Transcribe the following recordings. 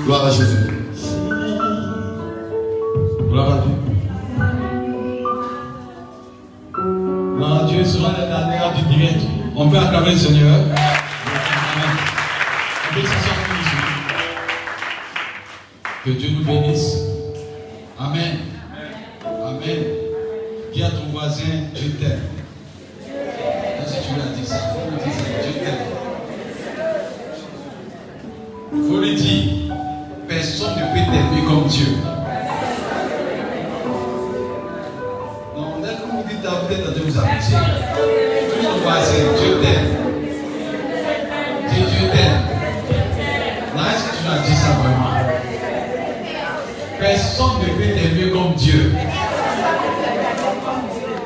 Gloire à Jésus. Gloire à Dieu. Gloire à Dieu sera la dernière du direct. On peut acclamer le Seigneur. Amen. On peut s'asseoir ici. Que Dieu nous bénisse. Amen. Amen. Dis à ton voisin, Dieu t'aime. Si tu lui as dit ça, il faut lui dire ça, Dieu t'aime. Il faut lui dire, personne ne peut t'aimer comme Dieu. Non, dès que vous dites, vous êtes en train de vous amuser. Tout ton voisin, Dieu t'aime. Dis Dieu t'aime. Non, est-ce que tu lui as dit ça vraiment? Personne ne peut t'aimer comme Dieu.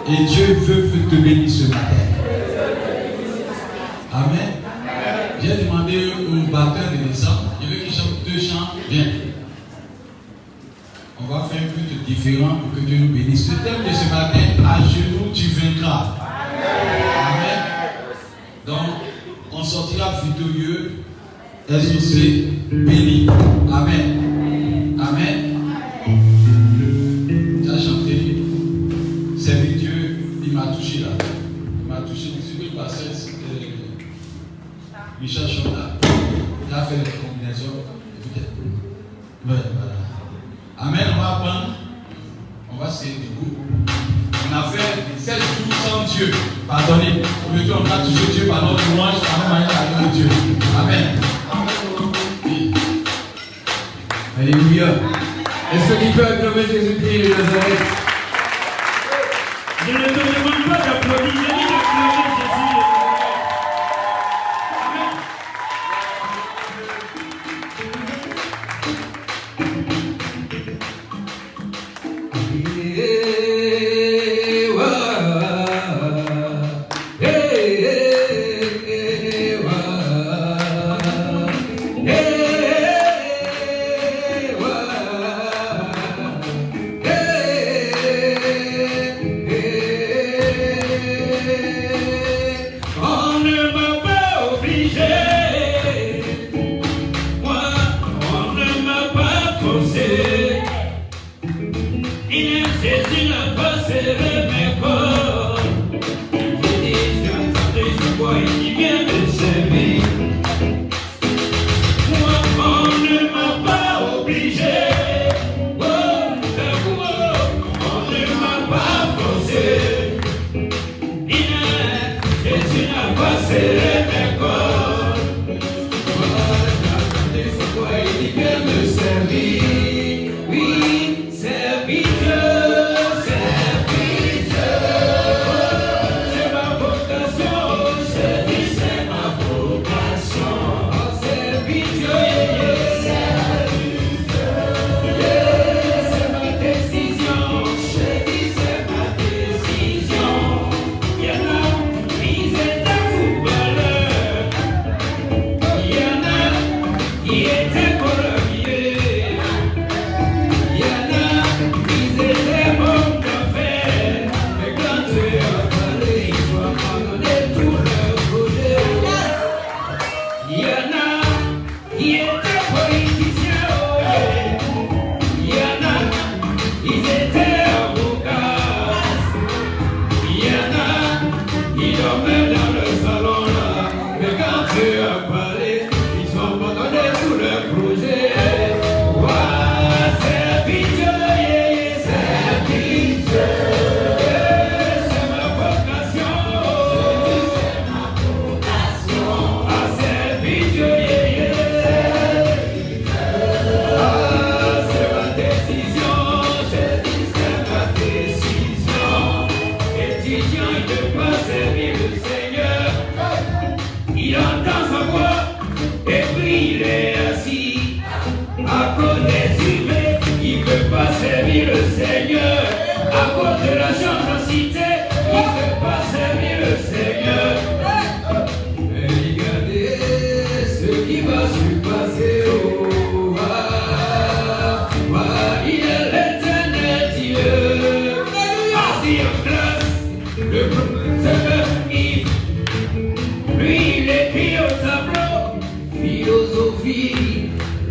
Et Dieu veut te bénir ce matin. Amen. J'ai demandé au batteur de descendre. Je veux qu'il chante 2 chants. Viens. On va faire un culte différent pour que Dieu nous bénisse. Le thème de ce matin, à genoux, tu vaincras. Amen. Donc, on sortira victorieux. SOC béni. Amen. Amen. Tu as chanté. Servir Dieu, il m'a touché là. Il m'a touché. Je suis venu passer. Michel Chonda. Il a fait les combinaisons. Voilà. Amen. On va apprendre. On va se debout. On a fait 7 jours sans Dieu. Pardonnez. Aujourd'hui, on a touché Dieu par notre louange, par notre manière d'aller de Dieu. Amen. Alléluia. Est-ce que tu peux acclamer Jésus-Christ de Nazareth? Je ne te demande pas d'applaudir, je dis d'acclamer Jésus.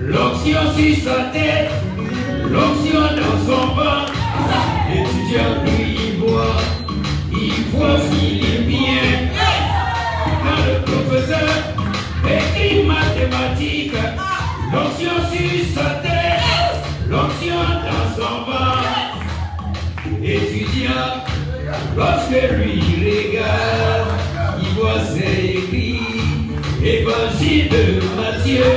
l'onction sur sa tête, l'onction dans son ventre. L'étudiant lui il voit philippien. Quand le professeur écrit mathématiques, l'onction sur sa tête, l'onction dans son ventre. Étudiant, lorsque lui regarde, il voit c'est écrit Évangile de Matthieu.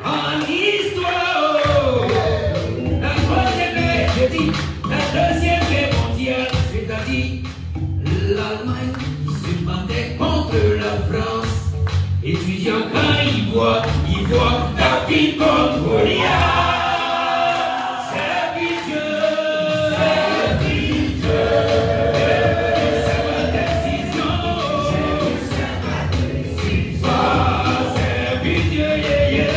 En histoire, la Deuxième Guerre mondiale, c'est-à-dire l'Allemagne se battait contre la France. Étudiant, quand il voit David contre Goliath. C'est Dieu, c'est Dieu. C'est ma décision, c'est Dieu, yeah, yeah.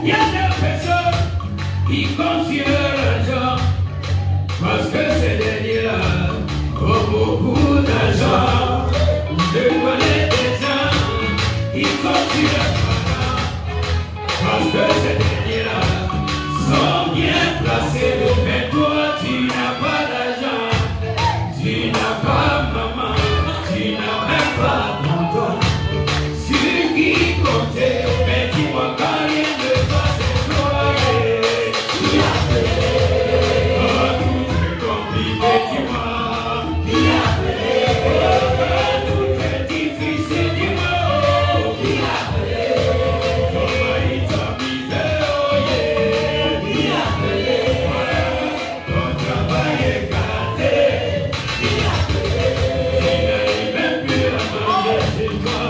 Il y a des personnes qui confient l'argent parce que ces derniers-là ont beaucoup d'argent. Je connais des gens qui confient l'argent parce que ces derniers-là sont bien placés. Mais toi, tu n'as pas d'argent, tu n'as pas maman, tu n'as même pas tonton. Ce qui comptait, mais dis-moi quand rien ne va déployer. Oh, tout est compliqué, dis-moi. Oh, tout est difficile, dis-moi. Comment il t'a misé, oh yeah. Ton travail est gâté. Tu n'arrives même plus à manger chez toi.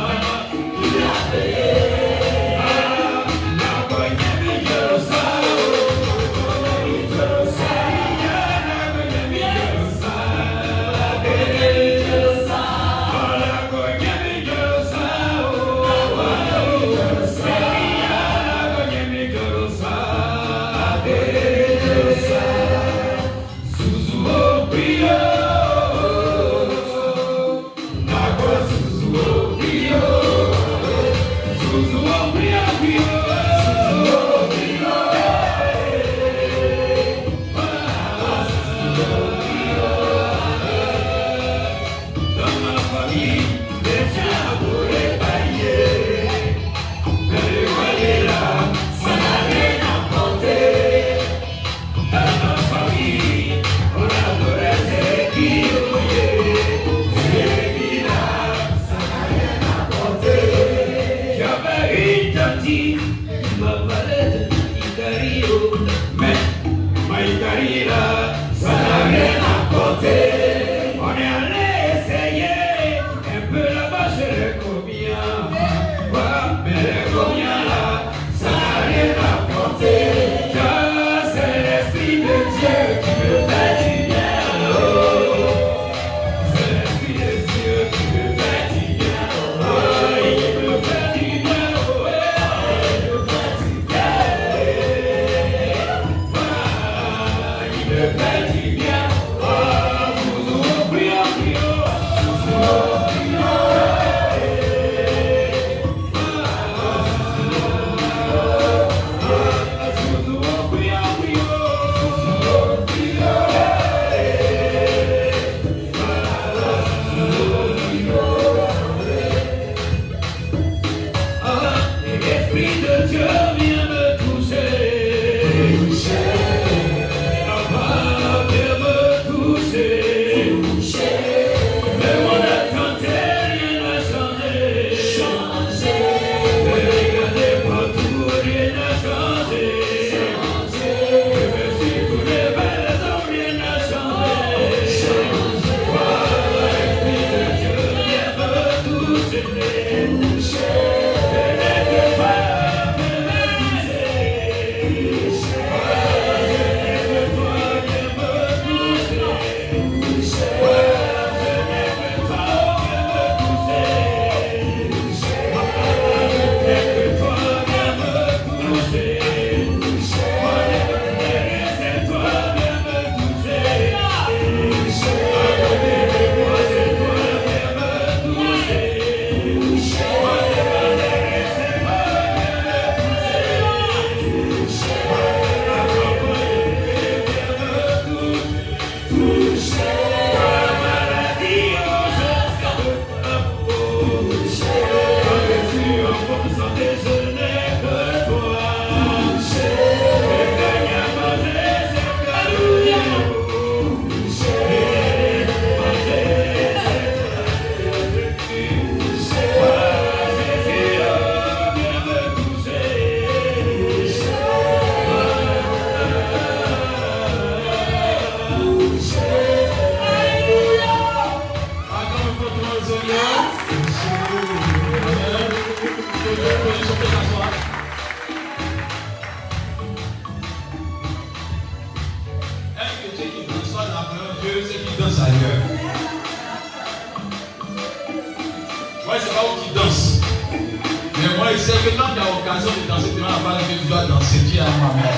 tu demandes à Dieu, tu dois danser. Dis à moi-même.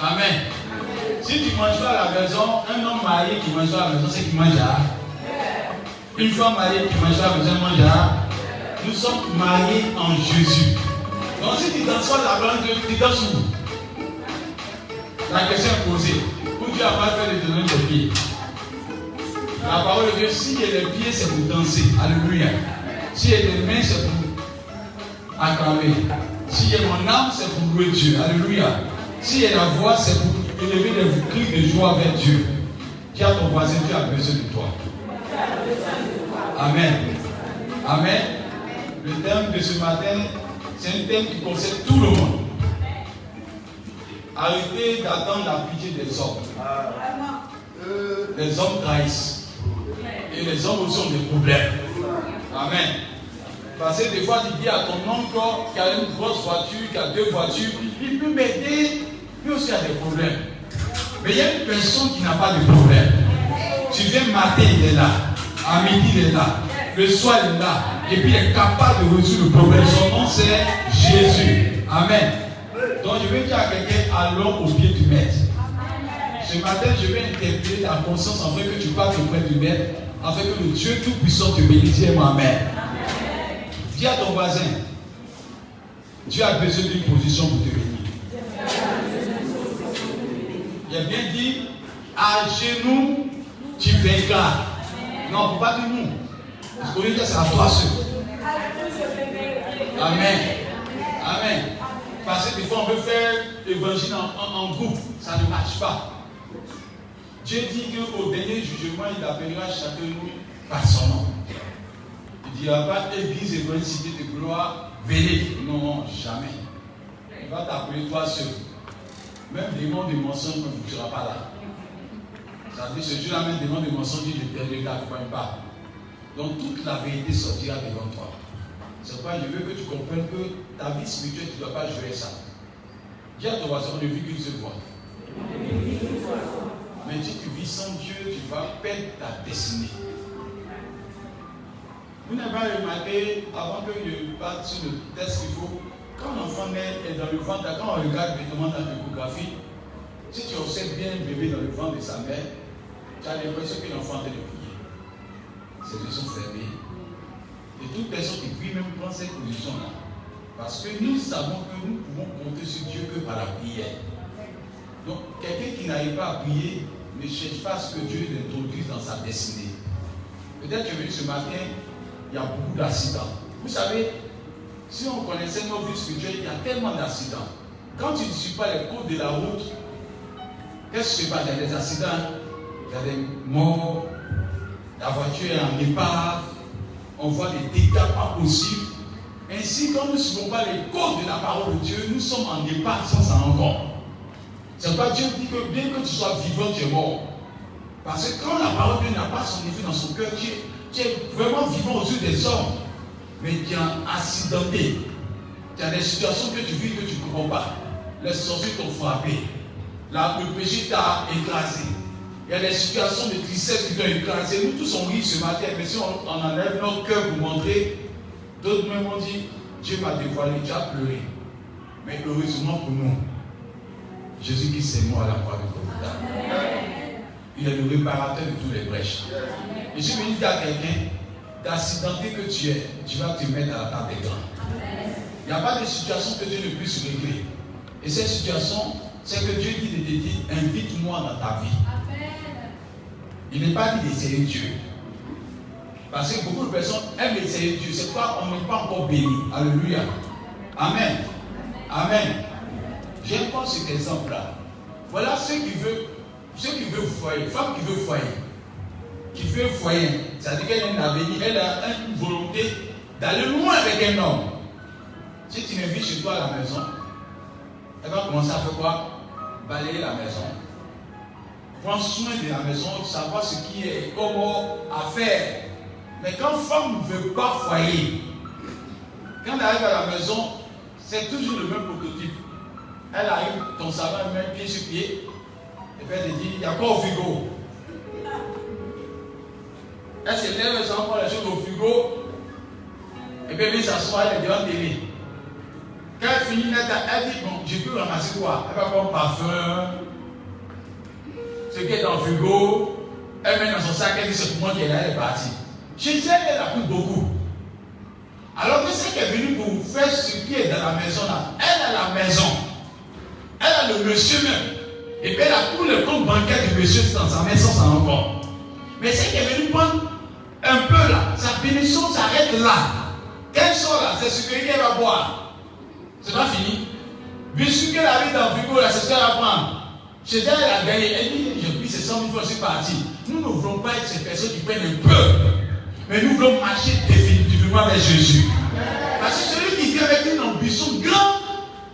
Amen. Si tu ne manges pas à la maison, un homme marié qui mange pas à la maison, c'est qu'il mange à. Une femme mariée qui mange pas à la maison, mange à. Nous sommes mariés en Jésus. Donc si tu danses pas la parole de Dieu, tu danses où? La question est posée. Où Dieu a pas fait de donner tes pieds? La parole de Dieu, si il y a les pieds, c'est pour danser. Alléluia. Si il y a les mains, c'est pour acclamer. Si il y a mon âme, c'est pour louer Dieu. Alléluia. Si il y a la voix, c'est pour élever des cris de joie vers Dieu. Dis à ton voisin, Dieu a besoin de toi. Amen. Amen. Le thème de ce matin, c'est un thème qui concerne tout le monde. Arrêtez d'attendre la pitié des hommes. Les hommes trahissent. Et les hommes aussi ont des problèmes. Amen. Parce que des fois, tu dis à ton oncle qui a une grosse voiture, qui a 2 voitures, il peut m'aider, lui aussi a des problèmes. Mais il y a une personne qui n'a pas de problème. Tu viens matin, il est là. À midi, il est là. Le soir, il est là. Et puis, il est capable de résoudre le problème. Son nom, c'est Jésus. Amen. Donc, je vais dire à quelqu'un, allons au pied du maître. Ce matin, je vais interpeller ta conscience afin que tu parles auprès du maître, afin que le Dieu Tout-Puissant te bénisse. Amen. Dis à ton voisin, Dieu a besoin d'une position pour te bénir. Il a bien dit, à genoux, tu vaincras. Non, il ne faut pas dire nous. Parce qu'on dit que c'est à toi seul. Amen. Amen. Parce que des fois, on veut faire l'évangile en groupe. Ça ne marche pas. Dieu dit qu'au dernier jugement, il appellera chacun de nous par son nom. Il ne dira pas Église et bonne cité de gloire, venez. Non, jamais. Il va t'appeler toi seul. Même des mots de mensonge, ne sera pas là. Ça veut dire ce jour-là, même des mots de mensonge, il ne t'accompagne pas. Donc toute la vérité sortira devant toi. C'est pourquoi je veux que tu comprennes que ta vie spirituelle, tu ne dois pas jouer ça. Dis à ton voisin, on ne vit qu'une seule fois. Mais si tu vis sans Dieu, tu vas perdre ta destinée. Vous n'avez pas remarqué, avant que je parte sur le test qu'il faut, quand l'enfant naît et dans le ventre, quand on regarde directement dans l'échographie, si tu observes bien le bébé dans le ventre de sa mère, tu as l'impression que l'enfant est de prier. Ses yeux sont fermés. Et toute personne qui prie même prend cette position-là. Parce que nous savons que nous pouvons compter sur Dieu que par la prière. Donc, quelqu'un qui n'arrive pas à prier ne cherche pas à ce que Dieu l'introduise dans sa destinée. Peut-être que ce matin, il y a beaucoup d'accidents. Vous savez, si on connaissait nos vies spirituelles, il y a tellement d'accidents. Quand tu ne suis pas les codes de la route, qu'est-ce qui se passe? Il y a des accidents, il y a des morts, la voiture est en épave, on voit des dégâts pas possibles. Ainsi, quand nous ne suivons pas les codes de la parole de Dieu, nous sommes en épave sans s'en rendre compte. C'est pourquoi Dieu dit que bien que tu sois vivant, tu es mort. Parce que quand la parole de Dieu n'a pas son effet dans son cœur, tu es vraiment vivant aux yeux des hommes. Mais tu es accidenté. Tu as des situations que tu vis que tu ne comprends pas. Les sorciers t'ont frappé. Le péché t'a écrasé. Il y a des situations de tristesse qui t'ont écrasé. Nous tous on rit ce matin, mais si on enlève notre cœur pour montrer, d'autres même ont dit, Dieu m'a dévoilé, tu as pleuré. Mais heureusement pour nous, Jésus-Christ est mort à la croix de Golgotha. Il est le réparateur de tous les brèches. Et je vais dire à quelqu'un, d'accidenté que tu es, tu vas te mettre à la table des grands. Il n'y a pas de situation que Dieu ne puisse régler. Et cette situation, c'est que Dieu dit de te dire, invite-moi dans ta vie. Il n'est pas dit d'essayer Dieu. Parce que beaucoup de personnes aiment essayer Dieu. C'est pourquoi on n'est pas encore béni. Alléluia. Amen. Amen. J'aime pas cet exemple-là. Voilà ceux qui veulent foyer, femme qui veut foyer. Qui veut foyer. C'est-à-dire qu'elle a un avenir, elle a une volonté d'aller loin avec un homme. Si tu l'invites chez toi à la maison, elle va commencer à faire quoi? Balayer la maison. Prendre soin de la maison, savoir ce qui est, comment à faire. Mais quand femme ne veut pas foyer, quand elle arrive à la maison, c'est toujours le même prototype. Elle arrive, ton savon, elle met pied sur pied, et puis elle te dit, il y a quoi au frigo? Elle se lève, elle s'en prend les choses au frigo, et puis elle s'assoit, elle est devant la télé. Quand elle finit net, elle dit, bon, j'ai pu ramasser quoi? Elle va prendre parfum, ce qui est dans le frigo, elle met dans son sac, elle dit, c'est pour moi qu'elle est partie. Chez elle, elle a pris beaucoup. Alors que c'est qu'elle est venue pour faire ce qui est dans la maison là. Elle a la maison. Elle a le monsieur même. Et puis elle a tous les comptes bancaires du monsieur dans sa maison sans encore. Mais c'est qu'elle est venue prendre un peu là. Sa bénédiction s'arrête là. Quand elle sort là, c'est ce qu'elle va boire. C'est pas fini. Vu ce qu'elle a mis dans le frigo là, c'est ce qu'elle va prendre. Chez elle, elle a gagné. Elle dit, j'ai pris ces 100 000 francs, je suis parti. Nous ne voulons pas être ces personnes qui prennent un peu. Mais nous voulons marcher définitivement avec Jésus. Parce que celui qui vient avec une ambition grande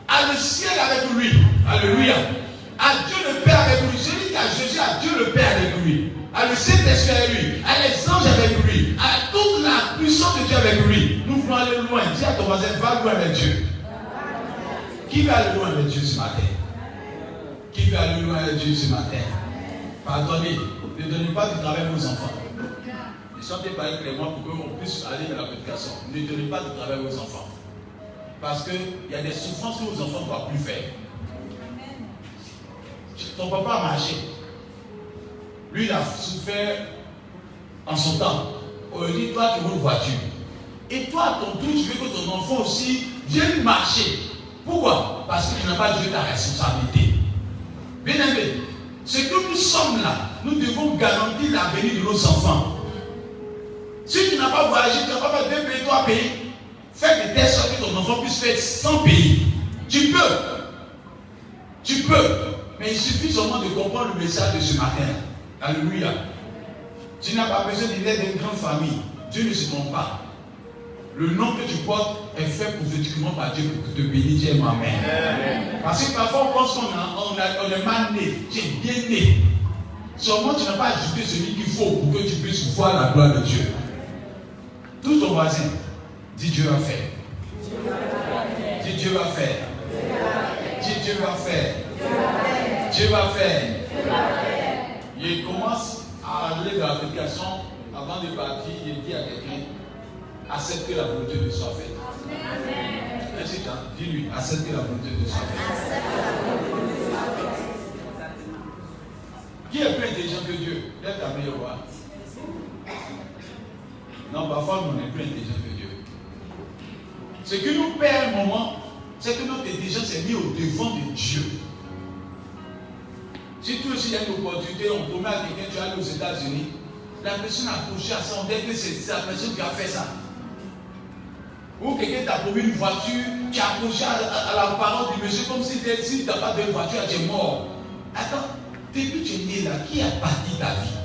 a le ciel avec lui. Alléluia. A Dieu le Père avec lui. Celui qui a Jésus a Dieu le Père avec lui. A le Saint-Esprit avec lui. A les anges avec lui. A toute la puissance de Dieu avec lui. Nous voulons aller loin. Dis à ton voisin, va loin avec Dieu. Qui veut aller loin avec Dieu ce matin? Qui veut aller loin avec Dieu ce matin? Pardonnez. Ne donnez pas du travail à vos enfants. Ne chantez pas clairement pour qu'on puisse aller dans la prédication. Ne donnez pas du travail à vos enfants. Parce qu'il y a des souffrances que vos enfants ne doivent plus faire. Ton papa a marché. Lui, il a souffert en son temps. Aujourd'hui, toi, tu roules voiture. Et toi, à ton tour, tu veux que ton enfant aussi vienne marcher. Pourquoi? Parce que tu n'as pas joué ta responsabilité. Bien aimé, ce que nous sommes là, nous devons garantir l'avenir de nos enfants. Si tu n'as pas voyagé, tu n'as pas fait 2 pays, 3 pays, fais de telle sorte que ton enfant puisse faire 100 pays. Tu peux. Tu peux. Mais il suffit seulement de comprendre le message de ce matin. Alléluia. Tu n'as pas besoin d'être d'une grande famille. Dieu ne se trompe pas. Le nom que tu portes est fait prophétiquement par Dieu pour te bénir. Dis Amen. Parce que parfois on pense qu'on est mal né. Tu es bien né. Seulement tu n'as pas ajouté celui qu'il faut pour que tu puisses voir la gloire de Dieu. Tout ton voisin, dis Dieu va faire. Dis Dieu va faire. Dis Dieu va faire. Dieu va faire. Il commence à aller dans la prédication. Avant de partir, il dit à quelqu'un, accepte que la volonté de soit faite. Dis-lui, accepte que la volonté de soit faite. Qui est plus intelligent que Dieu? Lève ta main et voir. Non, parfois on est plus intelligent que Dieu. Ce qui nous perd un moment, c'est que notre intelligence est mise au devant de Dieu. Si toi aussi il y a une opportunité, on promet à quelqu'un, tu vas aller aux États-Unis, la personne a accroché à ça, on dit que c'est la personne qui a fait ça. Ou quelqu'un t'a promis une voiture, tu as accroché à la parole du monsieur comme si tu n'as pas de voiture, tu es mort. Attends, depuis que tu es né là, qui a bâti ta vie?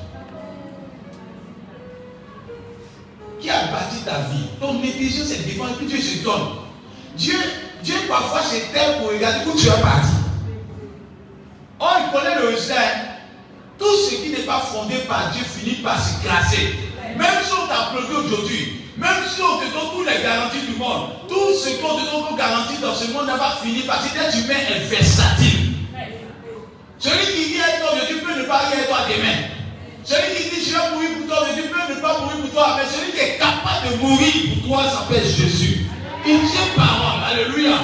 Qui a bâti ta vie? Ton intelligence est devant et puis Dieu se donne. Dieu parfois se tait pour regarder où tu es parti. Oh, il connaît le résultat. Tout ce qui n'est pas fondé par Dieu finit par se casser. Même si on t'applaudit aujourd'hui, même si on te donne toutes les garanties du monde, tout ce qu'on te donne comme garantie dans ce monde n'a pas fini parce que l'être humain est versatile. Celui qui vient avec toi aujourd'hui peut ne pas aller avec toi demain. Celui qui dit je vais mourir pour toi aujourd'hui peut ne pas mourir pour toi, mais celui qui est capable de mourir pour toi s'appelle Jésus. Il tient parole, alléluia.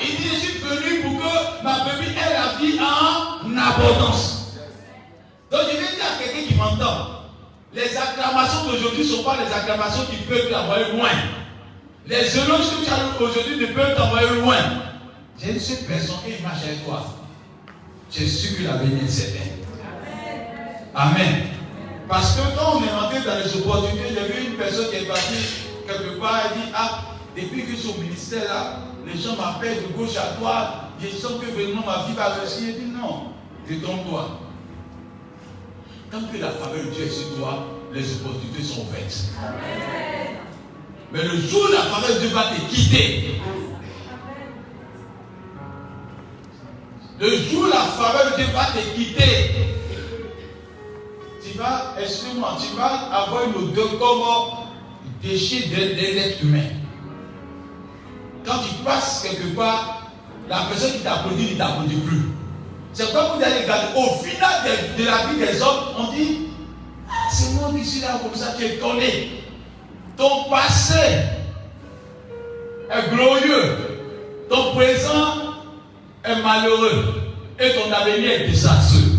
Il dit je suis venu pour que ma brebis ait la vie en abondance. Donc je vais dire à quelqu'un qui m'entend, les acclamations d'aujourd'hui ne sont pas les acclamations qui peuvent t'envoyer loin. Les éloges que tu as aujourd'hui ne peuvent t'envoyer loin. J'ai une seule personne qui marche avec toi. J'ai su que l'avenir est certain. Amen. Parce que quand on est rentré dans les opportunités, j'ai vu une personne qui est partie quelque part et dit, ah, depuis que je suis au ministère là, les gens m'appellent de gauche à droite, je sens que vraiment ma vie va réussir. Il dit non, détends-toi. Tant que la faveur de Dieu est sur toi, les opportunités sont ouvertes. Amen. Mais le jour où la faveur de Dieu va te quitter, le jour où la faveur de Dieu va te quitter, tu vas, excuse-moi, tu vas avoir une odeur comme déchet d'un être humain. Quand tu passes quelque part, la personne qui t'applaudit ne t'applaudit plus. C'est comme vous allez regarder. Au final de la vie des hommes, on dit, ah, c'est moi qui suis là comme ça, tu es étonné. Ton passé est glorieux. ton présent est malheureux et ton avenir est désastreux.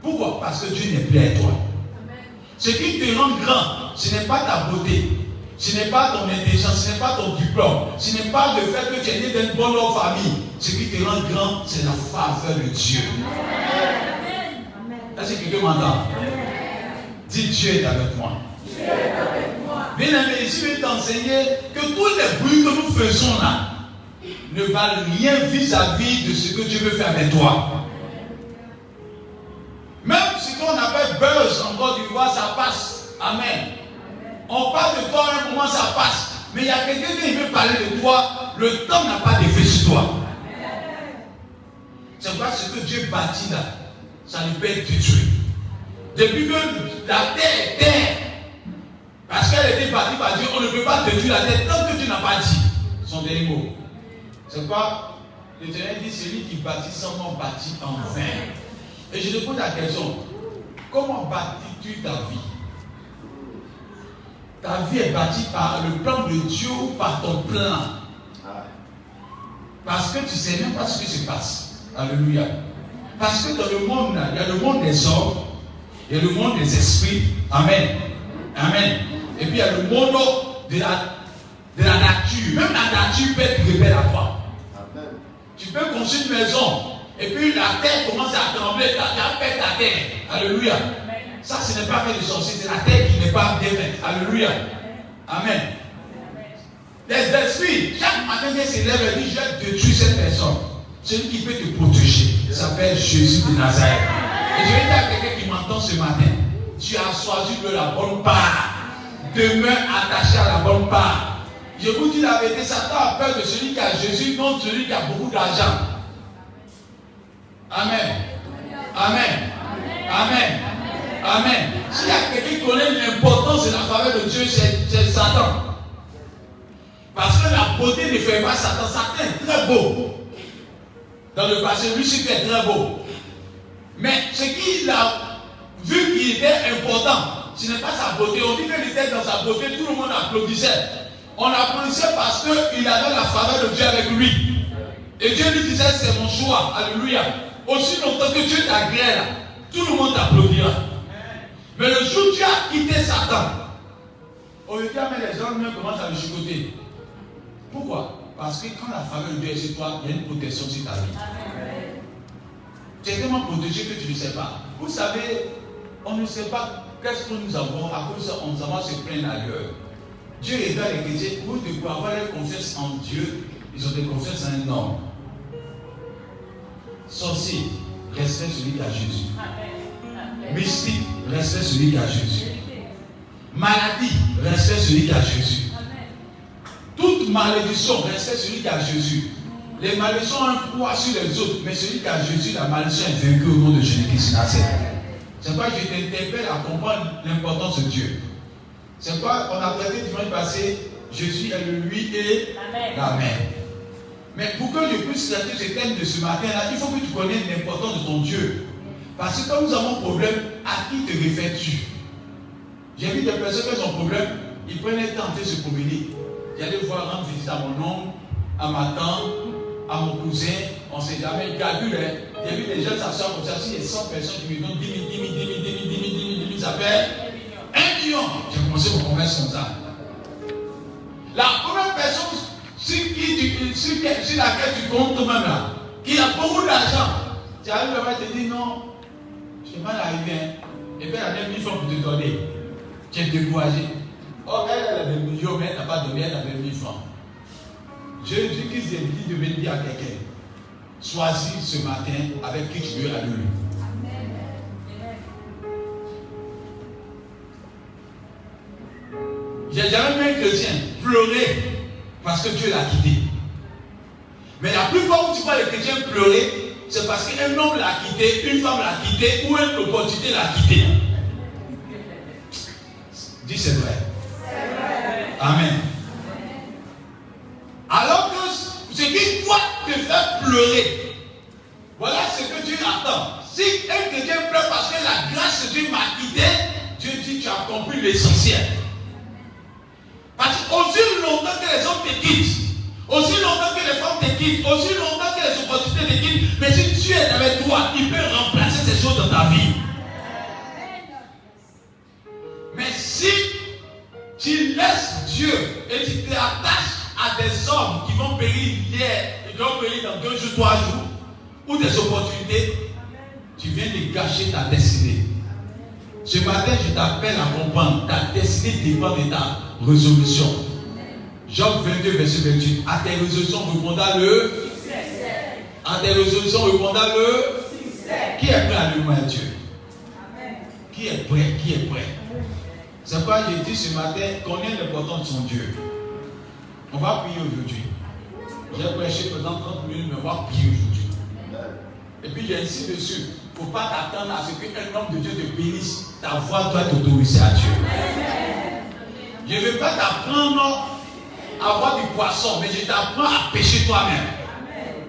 Pourquoi? Parce que Dieu n'est plus à toi. Ce qui te rend grand, ce n'est pas ta beauté, ce n'est pas ton intelligence, ce n'est pas ton diplôme, ce n'est pas le fait que tu es né d'une bonne famille. Ce qui te rend grand, c'est la faveur de Dieu. Est-ce que quelqu'un m'entend? Dis, Dieu est avec moi. Bien aimé, ici je vais t'enseigner que tous les bruits que nous faisons là ne valent rien vis-à-vis de ce que Dieu veut faire avec toi. Même ce qu'on appelle buzz en Côte d'Ivoire, ça passe. Amen. On parle de toi à un moment, ça passe. Mais il y a quelqu'un qui veut parler de toi, le temps n'a pas d'effet sur toi. C'est pourquoi ce que Dieu bâtit là, ça ne peut être détruit. Depuis que la terre est terre, parce qu'elle a été bâtie par Dieu, on ne peut pas détruire la terre tant que Dieu n'a pas dit son dernier mot. C'est pourquoi l'Éternel dit, celui qui bâtit sans nom bâtit en vain. Et je te pose la question, comment bâtis-tu ta vie? Ta vie est bâtie par le plan de Dieu ou par ton plan? Parce que tu ne sais même pas ce qui se passe. Alléluia. Parce que dans le monde, il y a le monde des hommes, il y a le monde des esprits. Amen. Amen. Et puis il y a le monde de la nature. Même la nature peut être rebelle à toi. Amen. Tu peux construire une maison et puis la terre commence à trembler, tu as fait ta terre. Alléluia. Ça, ce n'est pas fait de sorcier, c'est la terre qui n'est pas bien faite. Alléluia. Amen. Les esprits, chaque matin, ils se lèvent et disent, je vais détruire cette personne. Celui qui peut te protéger, il s'appelle Jésus de Nazareth. Et je vais dire à quelqu'un qui m'entend ce matin, tu as choisi de la bonne part. Demeure attaché à la bonne part. Je vous dis la vérité, Satan a peur de celui qui a Jésus, non de celui qui a beaucoup d'argent. Amen. Amen. Amen. Amen. S'il y a quelqu'un qui connaît l'importance de la faveur de Dieu, c'est Satan. Parce que la beauté ne fait pas Satan. Satan est très beau. Dans le passé, Lucifer est très beau. Mais ce qu'il a vu qu'il était important, ce n'est pas sa beauté. On dit qu'il était dans sa beauté, tout le monde applaudissait. On applaudissait parce qu'il avait la faveur de Dieu avec lui. Et Dieu lui disait, c'est mon choix. Alléluia. Aussi longtemps que Dieu t'agrée là, tout le monde t'applaudira. Mais le jour où tu as quitté Satan, au lieu de les gens commencent à le chicoter. Pourquoi? Parce que quand la faveur de Dieu est sur toi, il y a une protection sur ta vie. Tu es tellement protégé que tu ne sais pas. Vous savez, on ne sait pas qu'est-ce que nous avons, à cause de ça, on va se plaindre ailleurs. Dieu regarde les chrétiens, vous devez avoir leur confiance en Dieu, ils ont de confiance en un homme. Sorcier, respecte celui qui a Jésus. Mystique, respecte celui qui a Jésus. Maladie, respecte celui qui a Jésus. Toute malédiction, respecte celui qui a Jésus. Les malédictions ont un poids sur les autres, mais celui qui a Jésus, la malédiction est vaincue au nom de Jésus-Christ. C'est pourquoi je t'interpelle à comprendre l'importance de Dieu. C'est pourquoi on a traité dimanche passé, Jésus est le lui et l'Amen. Mais pour que je puisse traiter ce thème de ce matin-là, il faut que tu connaisses l'importance de ton Dieu. Parce que quand nous avons un problème, à qui te réfères-tu? J'ai vu des personnes qui ont un problème, ils prennent le temps de se promener. J'allais voir rendre visite à mon oncle, à ma tante, à mon cousin, on ne sait jamais, il calcule. J'ai vu des gens s'asseoir comme ça, si il y a 100 personnes qui me donnent 10 000, ça fait 1 million. J'ai commencé mon commerce comme ça. La première personne sur laquelle tu comptes toi-même là, qui a beaucoup d'argent, tu arrives là-bas et te dis non, je suis mal arrivé. Et puis elle a 1000 francs pour te donner. Tu es découragé. Oh, elle a des millions, mais elle n'a pas donné, elle avait 1000 francs. Jésus-Christ dit de venir dire à quelqu'un, choisis ce matin avec qui tu veux aller. J'ai jamais vu un chrétien pleurer parce que Dieu l'a quitté. Mais la plupart où tu vois les chrétiens pleurer, c'est parce qu'un homme l'a quitté, une femme l'a quitté ou une opportunité l'a quitté. Dis c'est vrai. Amen. Alors que ce qui doit te faire pleurer, voilà ce que Dieu attend. Si un chrétien pleure parce que la grâce de Dieu m'a quitté, Dieu dit tu as compris l'essentiel. Parce qu'aussi longtemps que les hommes te quittent, Aussi longtemps que les femmes te quittent, aussi longtemps que les opportunités te quittent, mais si Dieu est avec toi, il peut remplacer ces choses dans ta vie. Mais si tu laisses Dieu et tu t'attaches à des hommes qui vont périr hier et qui vont périr dans 2 jours, 3 jours, ou des opportunités, tu viens de gâcher ta destinée. Ce matin, je t'appelle à comprendre, ta destinée dépend de ta résolution. Job 22, verset 28. À tes résolutions répondra le succès. À tes résolutions répondra le succès. Qui est prêt à louer Dieu? Amen. Qui est prêt? Qui est prêt? C'est pourquoi j'ai dit ce matin, connais l'importance de son Dieu. On va prier aujourd'hui. J'ai prêché pendant 30 minutes, mais on va prier aujourd'hui. Et puis j'ai insisté dessus. Il ne faut pas t'attendre à ce qu'un homme de Dieu te bénisse. Ta voix doit être autorisée à Dieu. Je ne vais pas t'apprendre à avoir du poisson, mais je t'apprends à pêcher toi-même.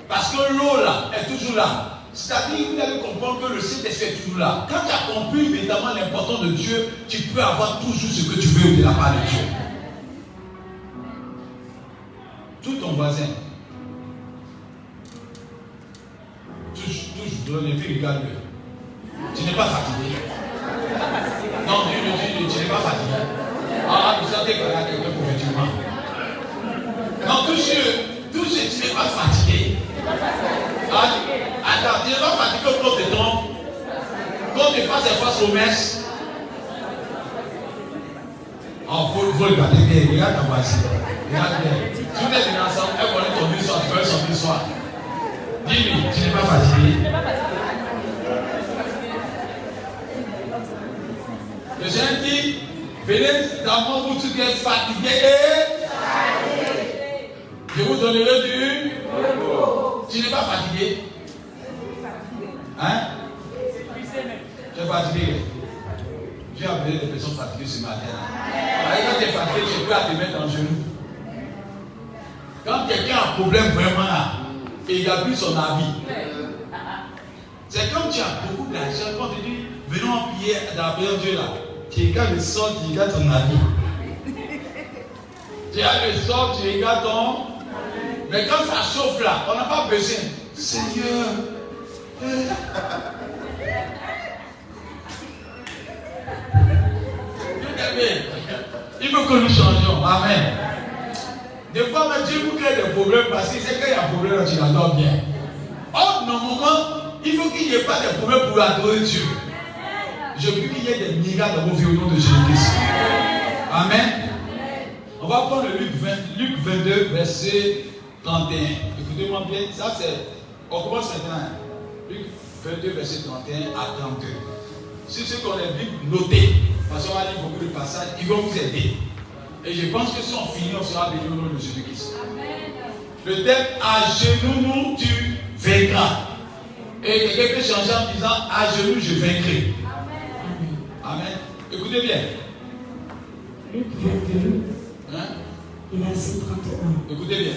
Parce que l'eau là est toujours là. C'est-à-dire que vous allez comprendre que le Saint-Esprit est toujours là. Quand tu as compris évidemment l'importance de Dieu, tu peux avoir toujours ce que tu veux de la part de Dieu. Tout ton voisin. Touche, donne les filles, regarde-le. Tu n'es pas fatigué. Non, tu n'es pas fatigué. Ah, vous savez qu'il y a quelqu'un prophétiquement. Non, touche, tu n'es pas fatigué. Ah, attends, tu n'es pas fatigué au cours de temps. Quand tu fasses face aux messes. Oh, faut le garder bien. Regarde ta voici. Regarde bien. Si vous êtes ensemble, elle connaît ton histoire, tu connais son histoire. Dis-lui, tu n'es pas fatigué. Le Seigneur dit, venez dans mon vous qui êtes fatigué et je vous donnerai du repos. Tu n'es pas fatigué? Hein? Tu es fatigué? J'ai appelé des personnes fatiguées ce matin. Quand tu es fatigué, tu peux te mettre en genou. Quand quelqu'un a un problème vraiment là, et il a vu son avis, c'est comme tu as beaucoup d'argent, quand tu dis, venons prier dans la prière de Dieu là, tu regardes le sol, tu regardes ton avis. Tu as le sol, tu regardes ton. Mais quand ça chauffe là, on n'a pas besoin. Seigneur. Il veut que nous changions. Amen. Des fois, Dieu vous crée des problèmes parce qu'il sait qu'il y a un problème, tu l'adores bien. Or, normalement, il faut qu'il n'y ait pas de problème pour adorer Dieu. Je veux qu'il y ait des miracles dans vos vies au nom de Jésus-Christ. Amen. On va prendre le Luc 22, verset 31. Écoutez-moi bien, ça c'est. On commence maintenant. Luc 22, verset 31 à 32. Si ceux qui ont les Bibles, notez. Parce qu'on va lire beaucoup de passages, ils vont vous aider. Et je pense que si on finit, on sera béni au nom de Jésus-Christ. Le thème, à genoux, nous, tu vaincras. Et quelqu'un peut changer en disant, à genoux, je vaincrai. Amen. Écoutez bien. Luc 22, hein? Et verset 31. Écoutez bien.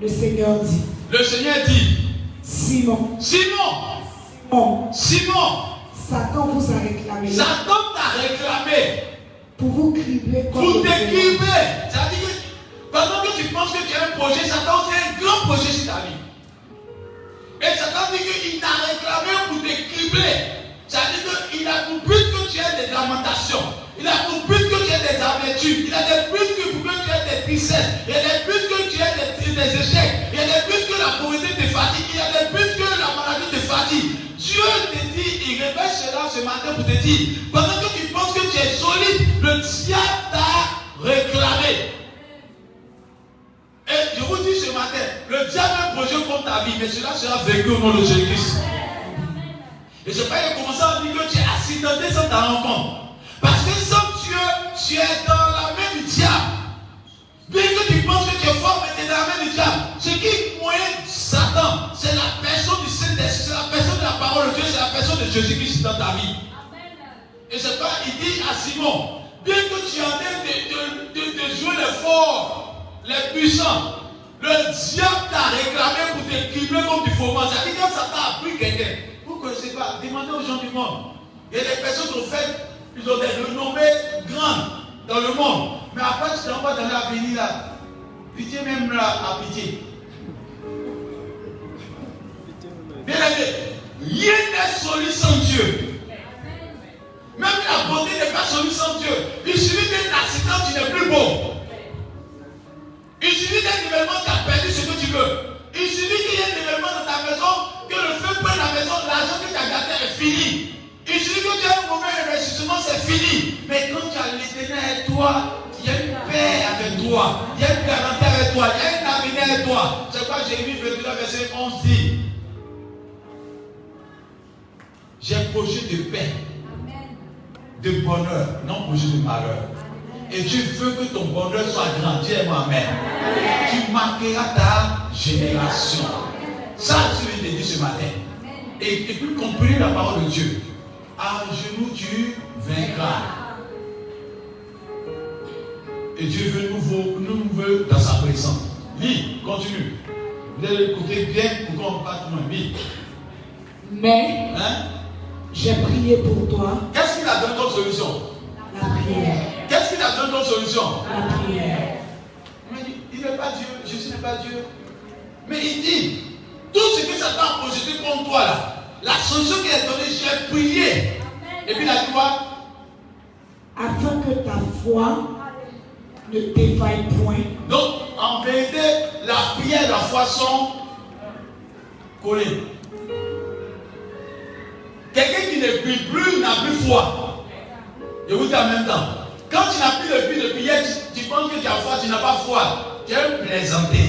Le Seigneur dit. Le Seigneur dit. Simon. Simon. Simon. Satan vous a réclamé. Satan t'a réclamé. Pour vous cribler comme. Pour t'écriver. C'est-à-dire que pendant que tu penses que tu as un projet, Satan c'est un grand projet sur ta vie. Et Satan dit qu'il t'a réclamé pour t'écriver. C'est-à-dire qu'il a compris que tu as des lamentations. Il a compris que tu as des amertumes. Il a des buts que tu as des tristesses. Il y a des buts que tu as des échecs. Il y a des buts que la pauvreté te fatigue. Il y a des buts que la maladie te fatigue. Dieu te dit, il révèle cela ce matin pour te dire, pendant que tu penses que tu es solide, le diable t'a réclamé. Et je vous dis ce matin, le diable a un projet contre ta vie, mais cela sera vécu au nom de Jésus-Christ. Et c'est pas qu'il a commencé à dire que tu es accidenté sans ta rencontre. Parce que sans Dieu, tu es dans la main du diable. Bien que tu penses que tu es fort, mais tu es dans la main du diable. Ce qui est moyen de Satan, c'est la personne du Saint-Esprit, c'est la personne de la parole de Dieu, c'est la personne de Jésus-Christ dans ta vie. Et c'est pas, il dit à Simon, bien que tu es en train de jouer les forts, les puissants, le diable t'a réclamé pour te cribler comme du froment. C'est-à-dire que quand Satan a pris quelqu'un, vous ne connaissez pas, demandez aux gens du monde. Il y a des personnes qui ont fait, ils ont des renommées grandes dans le monde. Mais après, tu t'en vas dans l'avenir là. Pitié même là, à pitié. Bien aimé, rien n'est solide sans Dieu. Même la beauté n'est pas solide sans Dieu. Il suffit d'un accident, tu n'es plus beau. Il suffit d'un événement, tu as perdu ce que tu veux. Il suffit qu'il y ait un événement dans ta maison, que le feu prenne la maison, l'argent que tu as gardé est fini. Il suffit que tu aies un mauvais investissement, c'est fini. Mais quand tu as l'Éternel avec toi, il y a une paix avec toi, il y a une garantie avec toi, il y a un avenir avec toi. C'est quoi Jérémie 29, verset 11 dit? J'ai un projet de paix, de bonheur, non projet de malheur. Et tu veux que ton bonheur soit grand. Dis-moi amen. Tu marqueras ta génération. Ça, je l'ai dit ce matin. Et puis comprenez la parole de Dieu. À genoux, tu vaincras. Et Dieu veut nous dans sa présence. Lis, continue. Vous allez écouter bien pour qu'on parte moins vite. Mais j'ai prié pour toi. Qu'est-ce qu'il a donné comme solution? La prière. Qu'est-ce qu'il a donné comme solution? La prière. Il n'est pas Dieu, Jésus n'est pas Dieu. Mais il dit, tout ce que Satan a projeté contre toi là, la solution qu'il a donnée, j'ai prié. Et puis il a dit quoi? Afin que ta foi ne défaille point. Donc, en vérité, la prière et la foi sont collées. Quelqu'un qui ne prie plus n'a plus foi. Je vous dis en même temps. Quand tu n'as plus le but de prière, tu penses que tu as foi, tu n'as pas foi. Tu es plaisanté.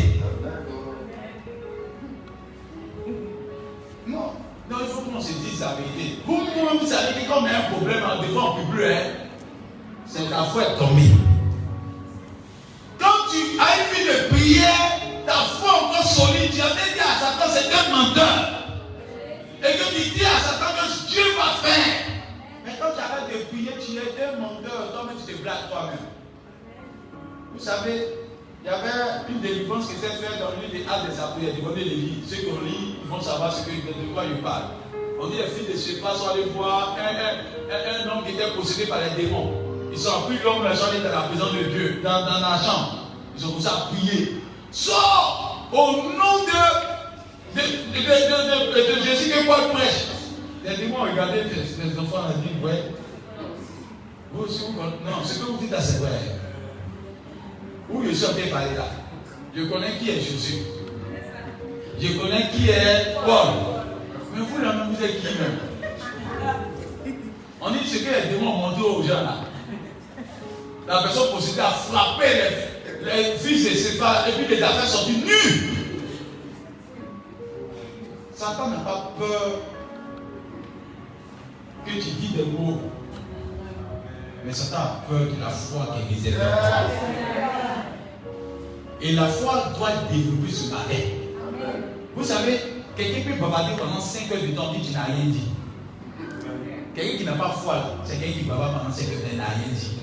Non, il faut qu'on se dise la vérité. Vous-même, vous savez que quand on a un problème, devant on ne peut plus, c'est ta foi est tombée. Quand tu as une vie de prière, ta foi encore solide, tu as dit à Satan, c'est un menteur. Et que tu dis à Satan que Dieu va faire. Mais quand tu arrêtes de prier, tu es un menteur, toi-même tu te blagues toi-même. Vous savez, il y avait une délivrance qui s'est faite dans l'une des Actes des Apôtres. Vous les lire. Ceux qui ont lu, ils vont savoir de quoi ils parlent. On dit les filles de Séphas sont allés voir un homme qui était possédé par les démons. Ils ont pris l'homme, ils sont allés dans la présence de Dieu, dans la chambre. Ils ont commencé à prier. Sors au nom de Jésus que Paul prêche. Les démons ont regardé les enfants et ont dit, ouais, vous aussi, non, ce que vous dites là, c'est vrai. Où je suis en train de parler là? Je connais qui est Jésus. Je connais qui est Paul. Mais vous là, vous êtes qui même? On dit ce que les démons ont montré aux gens là. La personne possédée a frappé les fils de Séphas et puis les affaires sont nues. Satan n'a pas peur que tu dis des mots. Mais Satan a peur de la foi qui est réservée à toi. Et la foi doit être développée ce matin. Vous savez, quelqu'un peut bavarder pendant 5 heures de temps et tu n'as rien dit. Quelqu'un qui n'a pas foi, c'est quelqu'un qui bavarde pendant 5 heures et n'a rien dit.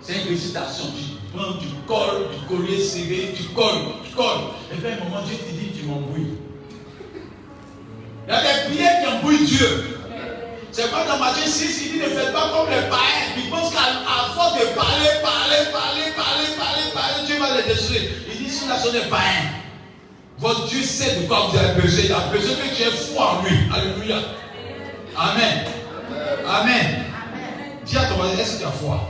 C'est une récitation. Tu prends, tu colles, tu colles serré, tu colles. Et puis à un moment, Dieu te dit, tu m'embrouilles. Il y a des prières qui embrouillent Dieu. C'est comme dans Matthieu 6, il dit ne faites pas comme les païens. Ils pensent qu'à force de parler, Dieu va les détruire. Il dit si la sont des païens, votre Dieu sait de quoi vous avez besoin. Il a besoin que tu aies foi en lui. Alléluia. Amen. Amen. Dis à ton voisin, est-ce que tu as foi?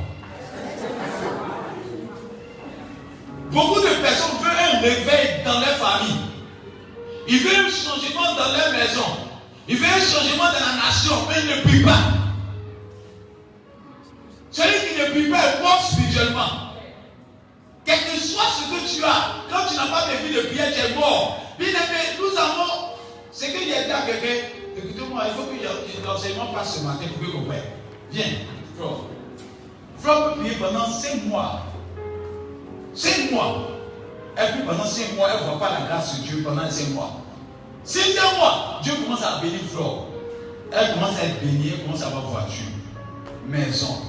Beaucoup de personnes veulent un réveil dans leur famille. Ils veulent un changement dans leur maison. Ils veulent un changement dans la nation, mais ils ne prient pas. Celui qui ne prie pas est mort spirituellement. Quel que soit ce que tu as, quand tu n'as pas de vie de prière, tu es mort. Bien aimé, nous avons ce que j'ai dit à quelqu'un. Écoutez-moi, il faut que l'enseignement passe ce matin pour que vous compreniez. Viens, Flore. Flore peut prier pendant 5 mois. 5 mois. Et puis pendant 5 mois, elle ne voit pas la grâce de Dieu pendant 5 mois. 5e mois, Dieu commence à bénir Flore. Elle commence à être bénie, elle commence à avoir voiture, maison.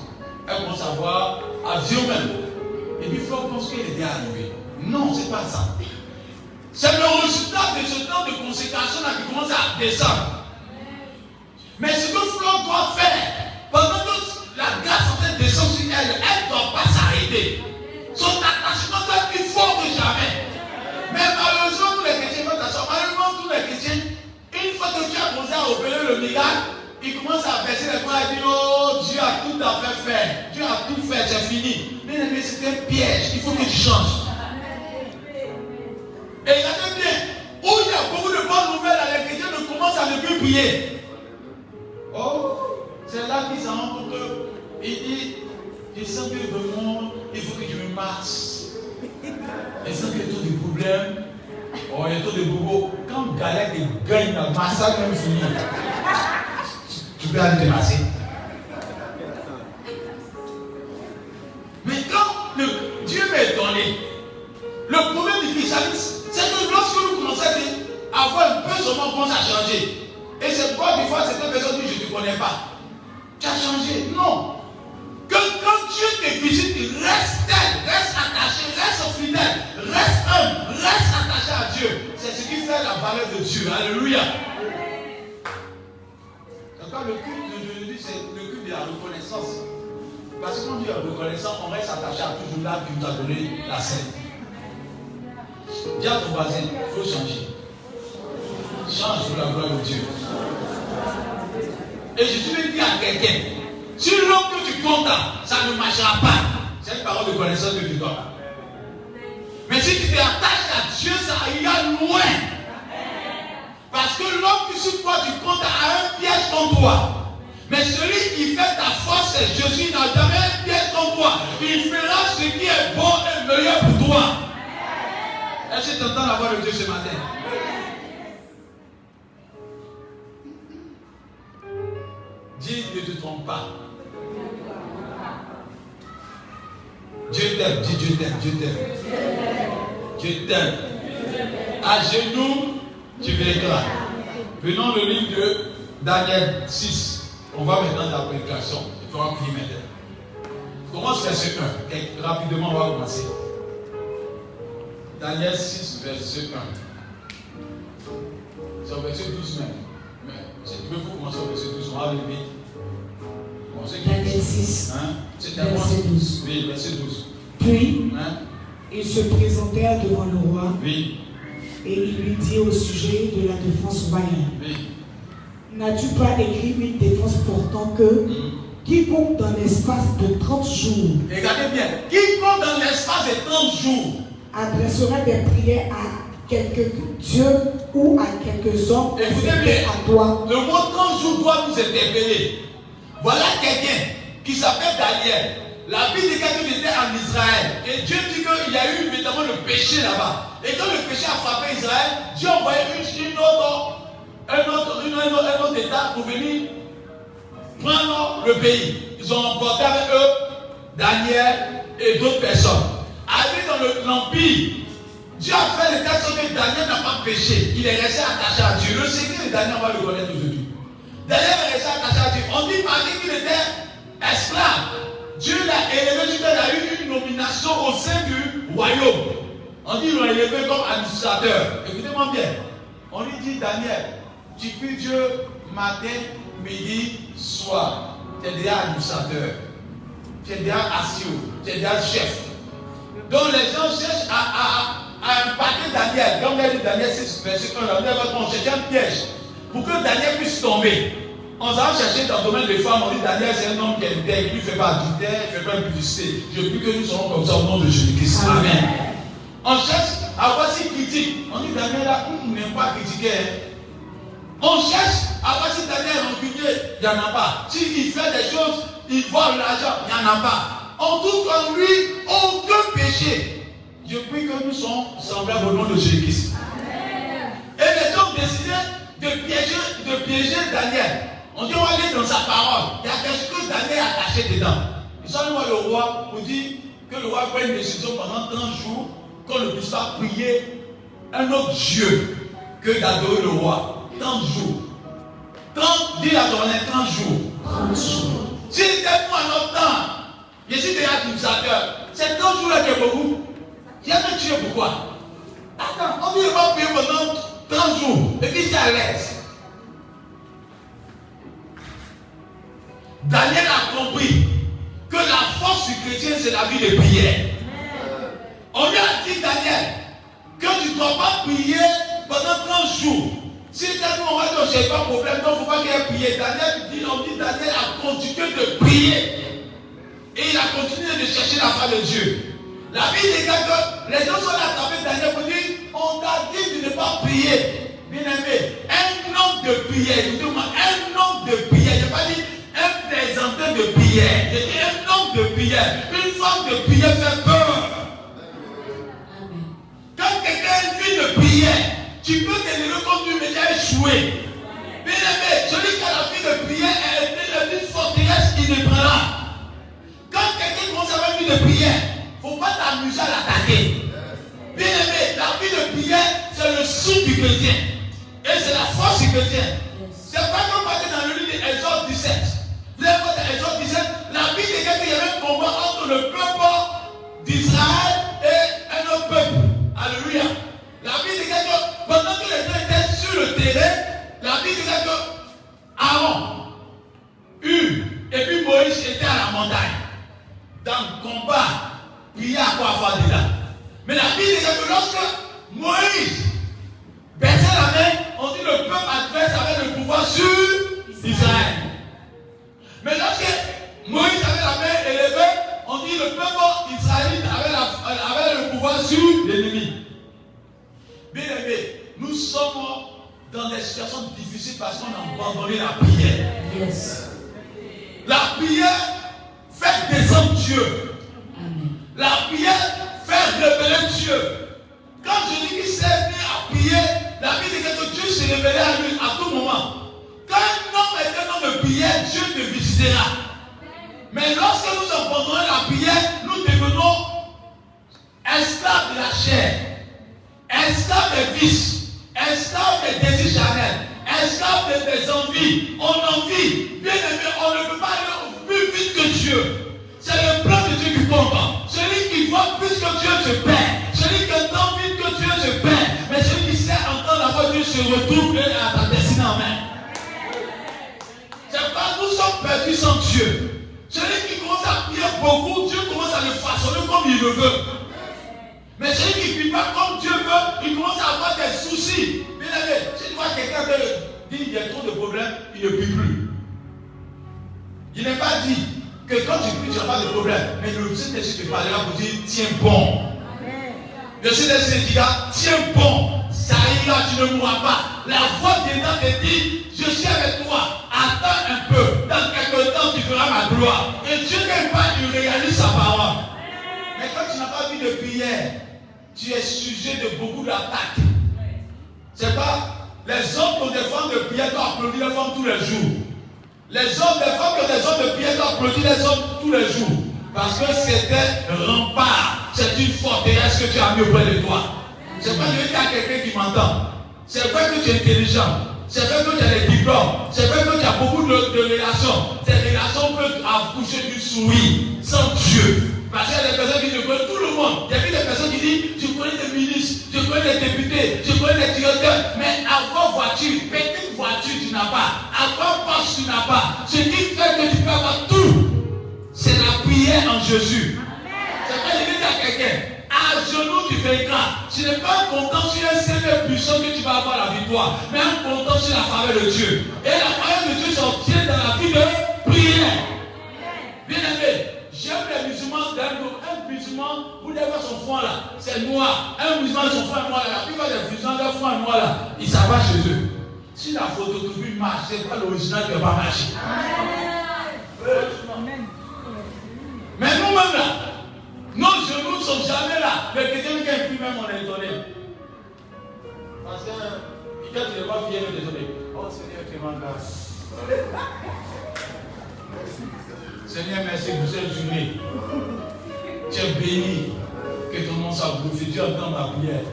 Elle commence à avoir avion même. Et puis Flore pense qu'elle était arrivée. Non, ce n'est pas ça. C'est le résultat de ce temps de consécration là qui commence à descendre. Mais ce que Flore doit faire, pendant que la grâce en train de descendre sur elle, elle ne doit pas s'arrêter. son attachement doit être plus fort que jamais. Mais malheureusement, tous les chrétiens, malheureusement, tous les chrétiens, une fois que tu as commencé à opérer le miracle, ils commencent à baisser les bras et dire oh, Dieu a tout à fait. Dieu a tout fait, c'est fini. Mais c'est un piège, il faut que tu changes. Et regardez bien, où il y a beaucoup de bonnes nouvelles, les chrétiens ne commencent à ne plus prier. Oh, c'est là qu'ils s'en rendent compte qu'il dit je sens que vraiment, il faut que je me masse. Je sens qu'il y a trop de problèmes. Oh, il y a trop de bobos. Quand Galette gagne le massage, même fini. Tu peux aller te masser. Mais quand Dieu m'a étonné, le problème du christianisme, c'est que lorsque nous commençons à avoir un peu seulement, on commence à changer. Et c'est pourquoi des fois certaines personnes disent je ne te connais pas. Tu as changé. Non. Que quand Dieu te visite, reste attaché, reste fidèle, reste humble, reste attaché à Dieu. C'est ce qui fait la valeur de Dieu. Alléluia. D'accord, le culte de Dieu, c'est le culte de la reconnaissance. Parce que quand on dit la reconnaissance, on reste attaché à toujours là qui nous a donné la scène. Dis à ton voisin, il faut changer. Change pour la gloire de Dieu. Et je vais dire à quelqu'un, si l'homme que tu comptes, ça ne marchera pas. C'est une parole de connaissance que tu donnes. Mais si tu t'attaches à Dieu, ça ira loin. Parce que l'homme qui sur toi tu comptes a un piège contre toi. Mais celui qui fait ta force, c'est Jésus, il n'a jamais un piège contre toi. Il fera ce qui est bon et meilleur pour toi. Est-ce que tu entends la voix de Dieu ce matin? Dis, ne te trompe pas. Dieu t'aime, dis Dieu t'aime, Dieu t'aime. Dieu t'aime. À genoux, tu verras. Prenons le livre de Daniel 6. On va maintenant dans la prédication. Il faut prier maintenant. Commence verset 1. Rapidement, on va commencer. Daniel 6, verset 1. C'est au verset 12 même. Mais si tu veux, il faut commencer au verset 12. On va aller vite. Daniel 6, verset 12. Oui, verset 12. Puis, ils se présentèrent devant le roi. Oui. Et il lui dit au sujet de la défense royale. Oui. N'as-tu pas écrit une défense portant que quiconque dans l'espace de 30 jours. Regardez bien. Quiconque dans l'espace de 30 jours adressera des prières à quelques dieux ou à quelques hommes. Écoutez bien. À toi. Le mot 30 jours doit nous interpeller. Voilà quelqu'un qui s'appelle Daniel. La Bible dit qu'il était en Israël. Et Dieu dit qu'il y a eu évidemment le péché là-bas. Et quand le péché a frappé Israël, Dieu a envoyé un autre État pour venir prendre le pays. Ils ont emporté avec eux Daniel et d'autres personnes. Arrivé dans l'empire, Dieu a fait le cas que Daniel n'a pas péché. Il est resté attaché à Dieu. Le secret de Daniel, on va le connaître aujourd'hui. Daniel est resté attaché à Dieu. On dit malgré qu'il était esclave, Dieu l'a élevé, Dieu a eu une nomination au sein du royaume. On dit qu'il l'a élevé comme administrateur. Écoutez-moi bien. On lui dit, Daniel, tu pries Dieu matin, midi, soir. Tu es déjà administrateur. Tu es déjà assis. Tu es déjà chef. Donc les gens cherchent à impacter Daniel. Comme il dit Daniel 6, verset 1, on cherche un piège pour que Daniel puisse tomber. On s'en va chercher dans le domaine des femmes. On dit Daniel, c'est un homme qui est intègre. Il ne fait pas adultère, il ne fait pas publicité. Je prie que nous soyons comme ça au nom de Jésus-Christ. Amen. On cherche à voir s'il critique. On dit Daniel là, il n'aime pas critiquer. On cherche à voir si Daniel est rancunier. Il n'y en a pas. S'il fait des choses, il vole l'argent. Il n'y en a pas. On trouve en lui aucun péché. Je prie que nous soyons semblables au nom de Jésus-Christ. Et les gens ont décidé de piéger Daniel. On dit on va aller dans sa parole. Il y a quelque chose que Daniel a caché dedans. Ils sont allés voir le roi pour dire que le roi prenne une décision pendant 30 jours qu'on ne puisse pas prier un autre Dieu que d'adorer le roi. 30 jours. 30, dis la journée, 30 jours. 30 jours. Si c'était pour un autre temps, je suis déjà administrateur. C'est 30 jours là qui est beaucoup. Il y a un Dieu pourquoi? Attends, on dit qu'il va prier pendant 30 jours. Et puis c'est à l'aise. Daniel a compris que la force du chrétien, c'est la vie de prière. On lui a dit, Daniel, que tu ne dois pas prier pendant 30 jours. Si tellement on va dire, j'ai pas de problème, donc il ne faut pas qu'il ait prié. Daniel a continué de prier. Et il a continué de chercher la face de Dieu. La Bible dit que les gens sont attrapés Daniel pour dire, on t'a dit de ne pas prier. Bien aimé, un homme de prière, un homme de prière, je n'ai pas dit un présenteur de prière, j'ai dit un homme de prière, une femme de prière fait peur. Quand quelqu'un a une vie de prière, tu peux te lever comme lui, mais tu as échoué. Bien aimé, celui qui a la vie de prière est une forteresse inébranlable. Quand quelqu'un commence à avoir une vie de prière, il ne faut pas t'amuser à l'attaquer. Bien aimé, la vie de prière, c'est le sou du chrétien. Et c'est la force du chrétien. C'est pas comme dans le livre d'Exode 17. Vous avez vu dans Exode 17, la Bible dit qu'il y avait un combat entre le peuple d'Israël et un autre peuple. Alléluia. La Bible dit que pendant que les gens étaient sur le terrain, la Bible dit que Aaron, Hur et puis Moïse étaient à la montagne. Dans le combat, il y a quoi à faire dedans. Mais la Bible dit que lorsque Moïse baissait la main, on dit le peuple adverse avait le pouvoir sur Israël. Mais lorsque Moïse avait la main élevée, on dit le peuple israélite avait le pouvoir sur l'ennemi. Bien aimé, nous sommes dans des situations difficiles parce qu'on a abandonné la prière. Yes. La prière fait descendre Dieu. Amen. La prière fait révéler Dieu. Quand je dis qu'il s'est mis à prier, la Bible dit que Dieu s'est révélé à lui à tout moment. Quand un homme est un homme de prière, Dieu te visitera. Mais lorsque nous abandonnons la prière, nous devenons esclaves de la chair, esclaves des vices, esclaves des désirs charnels, esclaves des envies. On envie, bien aimé, on ne peut pas aller plus vite que Dieu. C'est le plan de Dieu qui compte. Celui qui voit plus que Dieu se perd. Celui qui entend vite que Dieu se perd. Mais celui qui sait entendre la voix de Dieu se retrouve et à ta destinée en main. C'est pas nous sommes perdus sans Dieu. Celui qui commence à prier beaucoup, Dieu commence à le façonner comme il le veut. Mais celui qui ne prie pas comme Dieu veut, il commence à avoir des soucis. Bien aimé, si tu vois quelqu'un te dit qu'il y a trop de problèmes, il ne prie plus. Il n'est pas dit que quand tu pries, tu n'as pas de problème. Mais le Saint-Esprit te parlera pour dire tiens bon. Le Saint-Esprit te dira tiens bon. Ça ira, tu ne mourras pas. La voix dedans te dit je suis avec toi. Attends un peu. Dans quelques temps, tu feras ma gloire. Et Dieu n'aime pas, il réalise sa parole. Mais quand tu n'as pas vu de prière, tu es sujet de beaucoup d'attaques. C'est pas les hommes qui ont des formes de prière doivent applaudir les femmes tous les jours. Les hommes, les femmes qui ont des hommes de prière doivent applaudir les hommes tous les jours. Parce que c'est un rempart, c'est une forteresse que tu as mis auprès de toi. C'est pas qu'il y a quelqu'un qui m'entend. C'est vrai que tu es intelligent. C'est vrai que tu as des diplômes. C'est vrai que tu as beaucoup de relations. Ces relations peuvent accoucher d'une souris sans Dieu. Parce qu'il y a des personnes qui connaissent tout le monde. Il y a des personnes qui disent je connais des ministres, je connais des députés, je connais des directeurs. Mais avoir voiture, petite voiture, tu n'as pas. Avoir poste, tu n'as pas. Ce qui fait que tu peux avoir tout, c'est la prière en Jésus. C'est pas je dis à quelqu'un, à genoux tu fais grave. Ce n'est pas un content sur un Seigneur puissant que tu vas avoir la victoire, mais un content sur la faveur de Dieu. Et la faveur de Dieu s'obtient dans la vie de prière. Bien aimé, j'aime les musulmans un musulman, vous devez voir son front là, c'est noir. Un musulman, son front est noir là. La plupart des musulmans, leur front est noir là. Ils savent pas chez eux. Si la photographie marche, c'est pas l'original qui va pas marcher. Mais nous-mêmes là, nos genoux ne sont jamais là. Mais quelqu'un qui a imprimé, on est étonné. Parce que quand tu ne vas pas fier, on est désolé. Oh Seigneur, tu m'en grâce. Seigneur, merci pour cette journée. Tu es béni. Que ton nom soit glorifié. Dieu entend ma prière.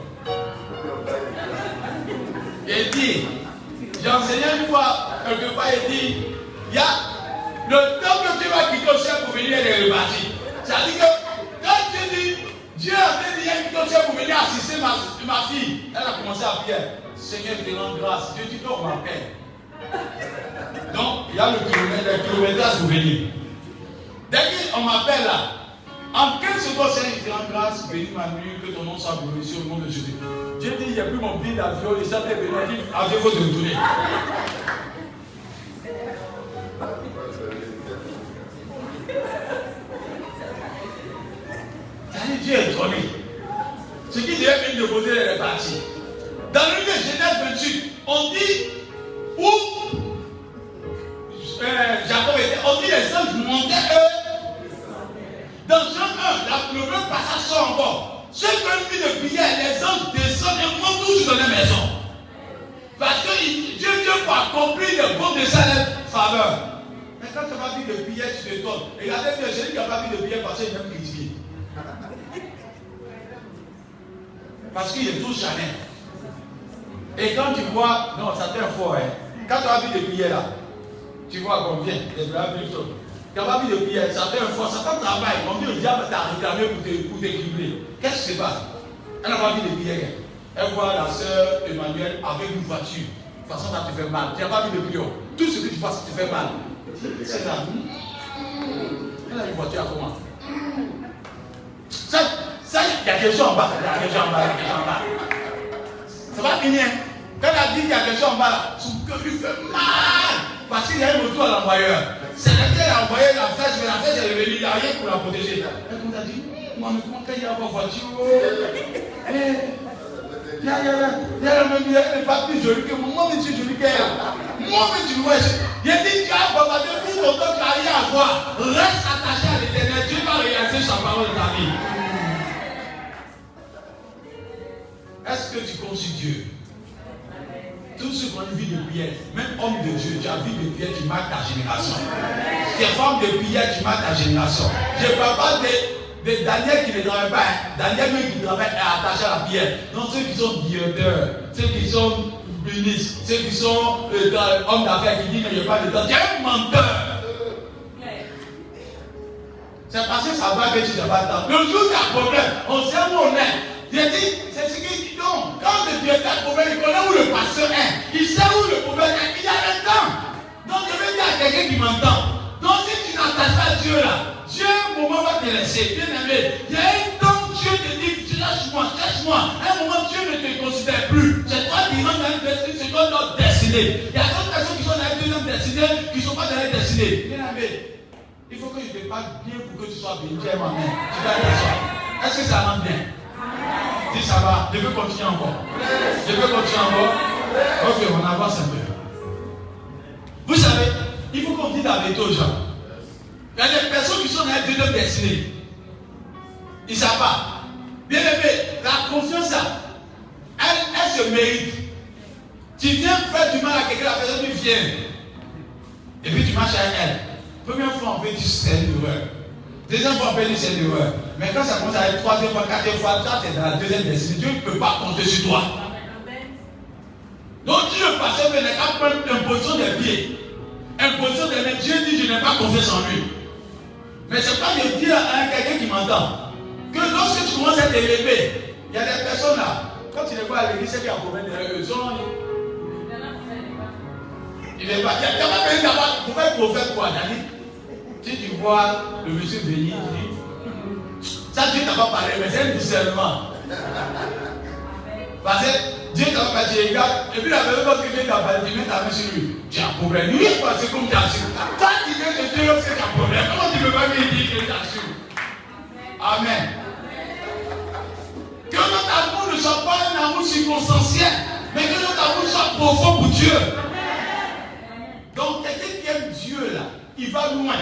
Il dit, j'ai enseigné une fois, quelque part, il dit, il y a le temps que tu vas quitter au ciel pour venir et repartir. C'est-à-dire que quand tu dis, Dieu a fait qu'il quitter au ciel pour venir assister ma fille, elle a commencé à prier. Seigneur, je te rends grâce. Dieu dit qu'on m'appelle. Donc, il y a le kilométrage pour venir. Dès qu'on m'appelle là, En 15 secondes, Seigneur, je te rends grâce, bénis ma nuit, que ton nom soit glorifié au nom de Jésus. Dieu dit, il n'y a plus mon billet d'avion, les gens t'ont venu, dit, avion, il faut te retourner. Dieu est étonné. Ce qui devait venir déposer les réparties. Dans le livre de Genèse 28, on dit où Jacob était, on dit les anges montaient eux. Dans Jean 1, le même passage sort encore. Ceux qui ont vu de prière, les anges descendent et montent tous dans les maisons. Parce que Dieu pour accomplir le bon de sa faveur. Mais quand tu n'as pas vu de prière, tu te donnes. Regardez bien, celui qui n'a pas vu de prière, parce qu'il est même critiqué. Parce qu'il est tout chanel. Et quand tu vois, non, ça t'est fort, hein. Quand tu as vu des prières là, tu vois combien des bras plus tôt. Tu n'as pas vu de prières, ça t'est fort, ça t'en travaille. On dit le diable t'a réclamé pour t'équilibrer. Qu'est-ce qui se passe? Elle n'a pas vu de prières. Elle voit la sœur Emmanuel avec une voiture. De toute façon, ça te fait mal. Tu n'as pas vu de prières. Tout ce que tu fasses, ça te fait mal. C'est ça. Elle a une voiture à comment? Ça, il y a quelque chose en bas. Il y a quelque chose en bas. Il y a quelque chose en bas. Ça va finir. Quand elle a dit qu'il y a quelque chose en bas, là, son cœur lui fait mal. Parce qu'il y a un retour à l'envoyeur. C'est là qu'elle a envoyé la flèche, mais la flèche est revenue. Il n'y a rien pour la protéger. Elle nous a dit, moi, mais comment qu'il y a une voiture? Il y a même elle n'est pas plus jolie que moi. Moi, mais je suis jolie qu'elle. Moi, mais tu vois, il a dit, tu as bombardé tout ton temps, tu n'as rien à voir. Reste attaché à l'éternel. Dieu va réaliser sa parole de ta vie. Est-ce que tu comptes sur Dieu? Tous ceux qui ont une vie de prière, même homme de Dieu, tu as vie de prière, tu marques ta génération. Tes femmes de prière, tu marques ta génération. Je ne parle pas de Daniel qui ne travaille pas. Daniel même qui travaille est attaché à la prière. Non, ceux qui sont directeurs, ceux qui sont ministres, ceux qui sont hommes d'affaires qui disent qu'il n'y a pas de temps. Tu es un menteur. C'est parce que ça va que tu n'as pas de temps. Le jour où tu as un problème, on sait où on est. J'ai dit, c'est ce qu'il dit donc. Quand le directeur a un problème, il connaît où le pasteur est. Il sait où le problème est. Il a le temps. Donc je vais dire à quelqu'un qui m'entend. Donc si tu n'attaches pas Dieu là, Dieu un moment va te laisser. Bien aimé, il y a un temps Dieu te dit, cherche-moi, cherche-moi. À un moment Dieu ne te considère plus. C'est toi qui rentres dans une destinée, c'est toi notre destinée. Il y a d'autres personnes qui sont dans une deuxième destinée, qui ne sont pas dans la destinée. Bien aimé, il faut que je te parle bien pour que tu sois béni. Dieu ma main. Tu vas t'asseoir. Est-ce que ça rentre bien? Si ça va, je veux continuer encore. Je veux continuer encore. Ok, on avance un peu. Vous savez, il faut qu'on dise la vérité aux gens. Il y a des personnes qui sont dans une deuxième destinée. Ils ne savent pas. Bien aimé, la confiance, elle se mérite. Tu viens faire du mal à quelqu'un, la personne qui vient. Et puis tu marches avec elle. Première fois, on peut dire c'est une erreur. Deuxième fois, on peut dire c'est une erreur. Mais quand ça commence à être troisième fois, quatrième fois, ça c'est dans la deuxième destinée. Dieu ne peut pas compter sur toi. Donc Dieu, le pasteur, n'a qu'à prendre imposition des pieds. Imposition des mains. Dieu dit, je n'ai pas confiance en lui. Mais c'est pas de dire à quelqu'un qui m'entend que lorsque tu commences à t'élever, il y a des personnes là, quand tu les vois à l'église, c'est qu'il y a un problème de eux. Il n'est pas. Il n'y a pas besoin d'avoir. Pourquoi il faut faire quoi, Dani? Si tu vois le monsieur venir, tu dis, ça Dieu t'a pas parlé, mais c'est un discernement. Parce que Dieu t'a pas parlé, regarde, et puis la personne que Dieu t'a parlé, tu mets ta main sur lui. Tu as un problème. Oui, parce que comme tu as su. Toi qui viens de Dieu, c'est tu as un problème. Comment tu ne peux pas lui dire que tu as su? Amen. Que notre amour ne soit pas un amour circonstanciel, mais que notre amour soit profond pour Dieu. Donc, quelqu'un qui aime Dieu là, il va loin.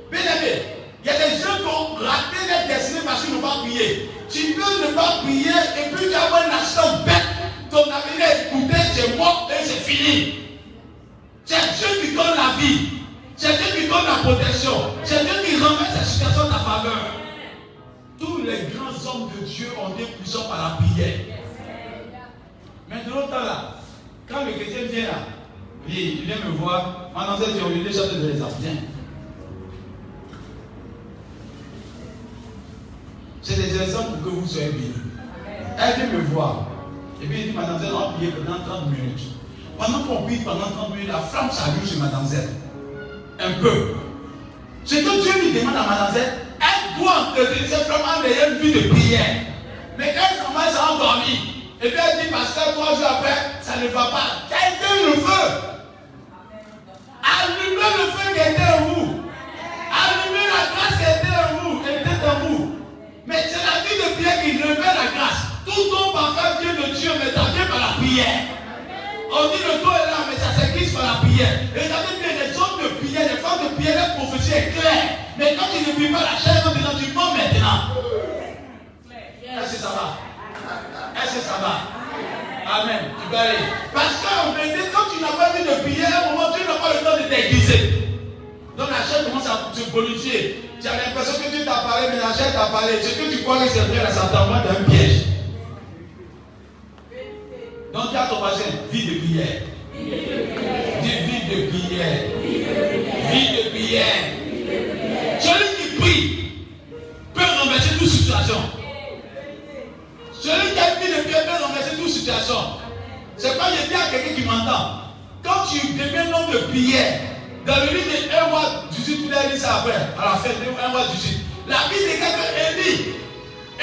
Bien aimé, il y a des gens qui ont raté leur destinée parce qu'ils n'ont pas prié. Tu peux ne pas prier et puis tu as un accident bête. Ton avenir est coupé, c'est mort et c'est fini. C'est Dieu qui donne la vie. C'est Dieu qui donne la protection. C'est Dieu qui renverse la situation de ta faveur. Tous les grands hommes de Dieu ont été puissants par la prière. Maintenant, là, quand le chrétien vient là, il vient me voir, maintenant j'ai dit, déjà de les abstiens. C'est des exemples pour que vous soyez bénis. Elle vient me voir. Et puis il dit, mademoiselle, on va prier pendant 30 minutes. Pendant qu'on prie pendant 30 minutes, la flamme s'allume sur mademoiselle. Un peu. Ce que Dieu lui demande à mademoiselle, elle Elle doit entretenir cette femme en ayant une vie de prière. Mais quand elle commence à endormir, et puis elle dit, pasteur, 3 jours après, ça ne va pas. Tu as éteint le feu. Allumez le feu qui était en vous. Allumez la grâce qui était en vous. Mais c'est la vie de prière qui révèle la grâce. Tout don parfait vient de Dieu, mais ça vient par la prière. On dit le don est là, mais ça s'écrit par la prière. Et regardez bien, les hommes de prière, les femmes de prière, la prophétie est claire. Mais quand tu ne pries pas la chair, tu mens maintenant. Est-ce que ça va? Est-ce que ça va? Amen. Tu peux aller. Parce qu'en vérité, quand tu n'as pas vu de prière, à un moment, tu n'as pas le temps de t'aiguiser. Donc la chair commence à te bonifier. Tu as l'impression que Dieu t'a parlé, mais la chair t'a parlé. Ce que tu crois que c'est vrai, ça t'envoie dans un piège. Donc tu as ton voisin, vie de prière. Dis vie de prière. Vie de prière. Celui qui prie peut renverser toute situation. Celui qui a une vie de prière peut renverser toute situation. C'est pas je dis à quelqu'un qui m'entend. Quand tu deviens homme de prière, dans le livre de 1 roi 18, tu l'as dit ça après, à la fin de 1 roi 18. La Bible dit que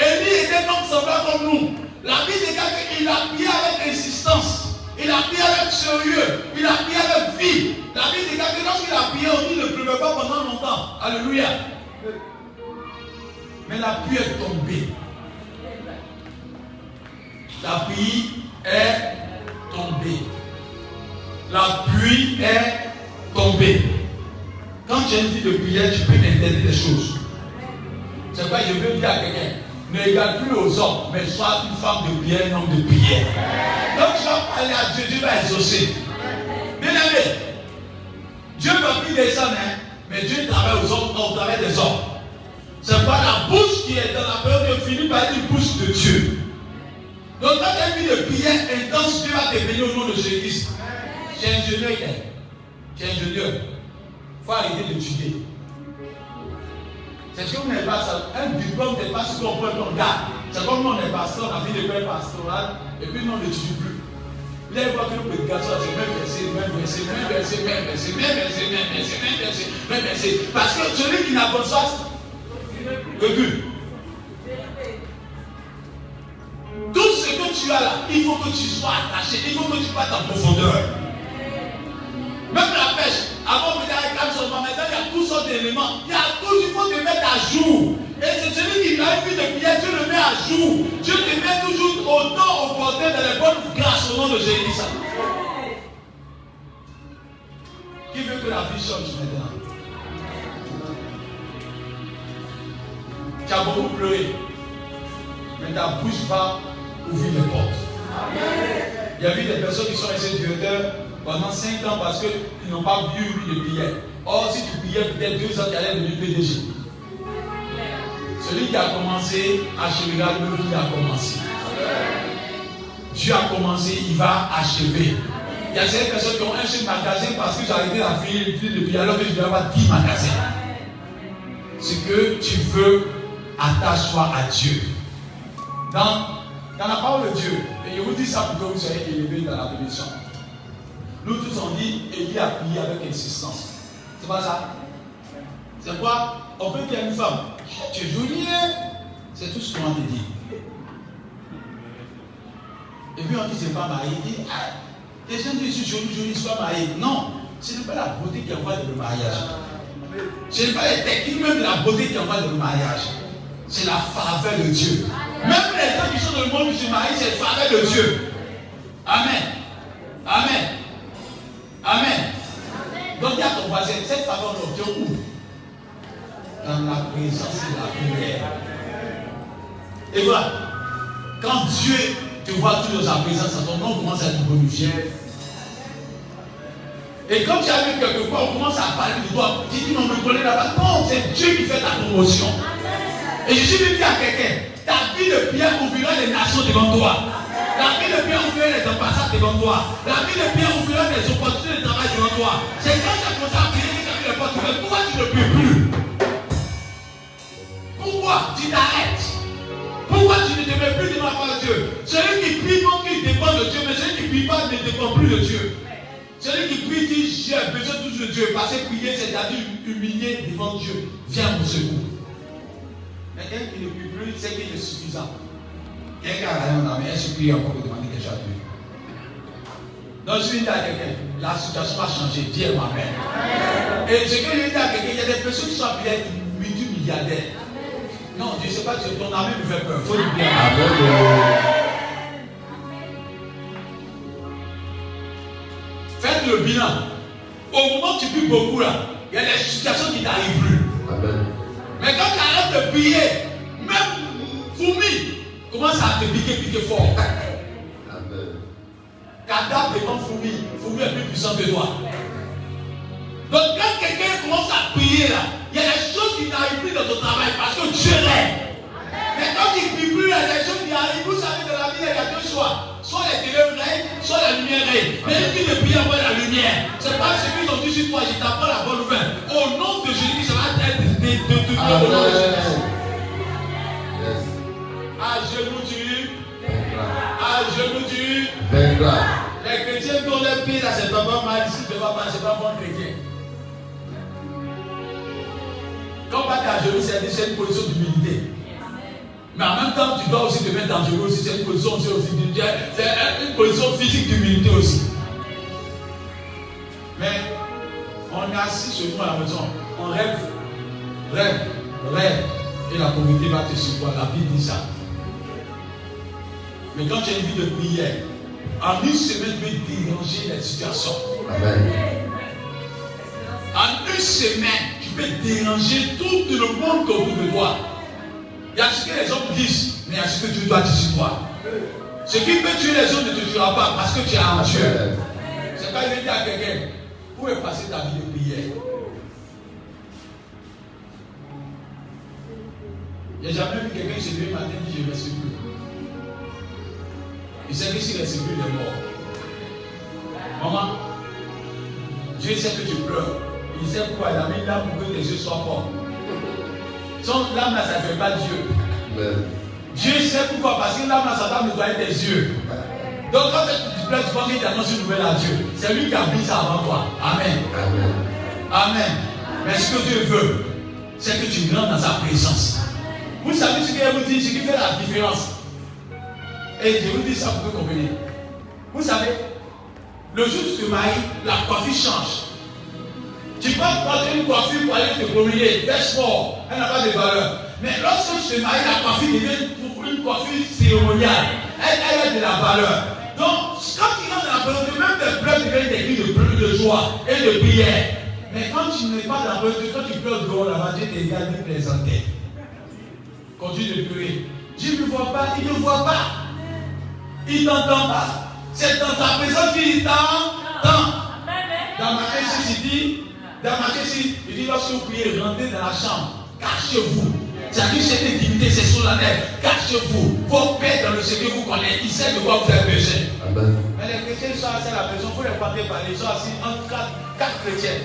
Élie était un homme semblable comme nous. La Bible dit qu'il a prié avec insistance. Il a prié avec sérieux. Il a prié avec vie. La Bible dit que lorsqu'il a prié, on dit ne pleuvait pas pendant longtemps. Alléluia. Mais la pluie est tombée. La pluie est tombée. La pluie est tombée. Quand tu as une vie de prière, tu peux interdire des choses. C'est quoi je veux dire à quelqu'un? Ne regarde plus aux hommes, mais sois une femme de prière, un homme de prière. Donc tu vas parler à Dieu, Dieu va exaucer. Bien aimé, Dieu ne va plus descendre, mais Dieu travaille aux hommes, au travers des hommes. C'est pas la bouche qui est dans la période qui finit par être une bouche de Dieu. Donc quand tu as une vie de prière intense, Dieu va te bénir au nom de Jésus-Christ. Tu es ingénieur, tu es ingénieur. Il faut arrêter d'étudier. C'est ce qu'on n'est pas ça. Un diplôme, c'est pas ce qu'on peut qu'on garde. C'est comme nous, on est pasteur, on a fait des pères pastorales, et puis nous, on n'étudie plus. Vous allez voir que nous, prédicateurs, c'est même verset. Parce que celui qui n'a pas ça, recule. Tout ce que tu as là, il faut que tu sois attaché, il faut que tu passes en profondeur. Même la pêche, avant de faire un sur maintenant, il y a toutes sortes d'éléments. Il y a tout, il faut te mettre à jour. Et c'est celui qui a une vie de prière, Dieu le met à jour. Dieu te met toujours autant au porteur dans les bonnes grâces au nom de Jésus. Qui veut que la vie change maintenant? Tu as beaucoup pleuré, mais ta bouche va ouvrir les portes. Il y a eu des personnes qui sont restées directeurs pendant 5 ans parce qu'ils n'ont pas vu une vie de prière. Or, si tu priais peut-être 2 ans, tu allais devenir PDG. Celui qui a commencé à achever, le vie a commencé. Dieu a commencé, il va achever. Il y a certaines personnes qui ont un seul magasin parce que j'ai arrêté la vie de prière alors que je n'avais pas 10 magasins. Ce que tu veux, attache-toi à Dieu. Dans la parole de Dieu, et je vous dis ça pour que vous soyez élevés dans la bénédiction. Nous tous on dit, Élie a prié avec insistance. C'est pas ça? C'est quoi? On peut dire à une femme, tu es jolie, c'est tout ce qu'on te dit. Et puis on dit, c'est pas marié. Les gens disent, je suis jolie, sois marié. Non, ce n'est pas la beauté qui envoie le mariage. Ce n'est pas les techniques même de la beauté qui envoie le mariage. C'est la faveur de Dieu. Même les gens qui sont dans le monde qui se marient, c'est la faveur de Dieu. Amen. Amen. Amen. Donc il y a ton voisin, cette faveur l'obtient où? Dans la présence de la prière. Et voilà, quand Dieu te voit toujours dans sa présence, ton nom commence à te bonifier. Et comme tu as vu quelquefois, on commence à parler de toi, tu dis non, me connais là-bas. Non, c'est Dieu qui fait ta promotion. Et je suis venu dire à quelqu'un, ta vie de prière ouvrira les nations devant toi. La vie de prière ouvrira les ambassades devant toi. La vie de prière ouvrira les opportunités de travail devant toi. C'est quand tu as commencé à prier que tu as vu les portes ouvertes. Pourquoi tu ne peux plus? Pourquoi tu t'arrêtes? Pourquoi tu ne te mets plus devant la parole de Dieu? Celui qui prie, non qu'il dépend de Dieu, mais celui qui ne prie pas ne dépend plus de Dieu. Celui qui prie dit, j'ai besoin de Dieu. Parce que prier, c'est-à-dire humilier devant Dieu. Viens au secours. Quelqu'un qui ne prie plus, c'est qu'il est suffisant. Quelqu'un a rien en est-ce qu'il prie encore pour demander quelque chose à Dieu? Donc je dis à quelqu'un, la situation va changer, Dieu m'amène. Et ce que je dis à quelqu'un, il y a des personnes qui sont appelées multimilliardaires. Non, je ne sais pas, ton ami me fait peur, il faut le dire. Faites le bilan. Au moment où tu pries beaucoup là, il y a des situations qui n'arrivent plus. Amen. Mais quand tu arrêtes de prier, même fourmi commence à te piquer fort. Amen. Cadavre devant fourmi est plus puissant que toi. Donc quand quelqu'un commence à prier là, il y a des choses qui n'arrivent plus dans ton travail parce que Dieu règne. Mais quand il ne prie plus, il y a des choses qui arrivent. Vous savez, dans la vie, il y a deux choix. Soit les ténèbres règnent, soit la lumière règne. Mais il dit de prier après la lumière. C'est pas ce qu'ils ont dit sur toi, je t'apprends la bonne nouvelle. Au nom de Jésus, ça va être de au nom de Jésus. À genoux tu. À genoux tu. Les chrétiens dont les pieds là, c'est pas mal ici, c'est pas bon chrétien. Quand on va à genoux, c'est une position d'humilité. Mais en même temps, tu dois aussi te mettre en genoux aussi. C'est une position aussi c'est une position physique d'humilité aussi. Mais on est assis chez nous à la maison, on rêve. Et la communauté va te suivre. La Bible dit ça. Mais quand tu as une vie de prière, en une semaine, tu peux déranger les situations. Amen. En une semaine, tu peux déranger tout le monde autour de toi. Il y a ce que les hommes disent, mais il y a ce que tu dois dire sur toi. Ce qui peut tuer les hommes ne te tuera pas parce que tu es en Dieu. C'est pas une idée à quelqu'un. Où est passée ta vie de prière? Il n'y a jamais vu quelqu'un se lever le matin et dire je ne reste plus. Il sait que s'il reste plus, il est mort. Maman, Dieu sait que tu pleures. Il sait pourquoi il a mis là pour que tes yeux soient forts. Son l'âme là, ça ne fait pas Dieu. Amen. Dieu sait pourquoi, parce que l'âme là, ça doit nettoyer tes yeux. Donc quand tu pleures, tu penses qu'il t'annonce une nouvelle à Dieu. C'est lui qui a mis ça avant toi. Amen. Amen. Mais ce que Dieu veut, c'est que tu rentres dans sa présence. Vous savez ce qu'il vous dit, ce qui fait la différence. Et je vous dis ça pour que vous compreniez. Vous savez, le jour où tu te maries, la coiffure change. Tu peux prendre une coiffure pour aller te promener, faire sport, elle n'a pas de valeur. Mais lorsque tu te maries, la coiffure devient une coiffure cérémoniale. Elle a de la valeur. Donc, quand tu rentres dans la présence, même tes pleurs deviennent des cris de joie et de prière. Mais quand tu n'es pas dans la présence, quand tu pleures dehors, la Dieu te regarde, il plaisantait. Continue de pleurer. Dieu ne voit pas, il ne voit pas. Il ne t'entend pas. C'est dans ta présence qu'il t'entend. Dans ma question, il dit lorsque vous priez, rentrez dans la chambre, cachez-vous. C'est-à-dire cette intimité, c'est solennel. Cachez-vous. Vos pères dans le secret vous connaissez. Il sait de quoi vous avez besoin. Amen. Mais les chrétiens sont assis à la maison, il faut les parler par les gens assis entre quatre chrétiens.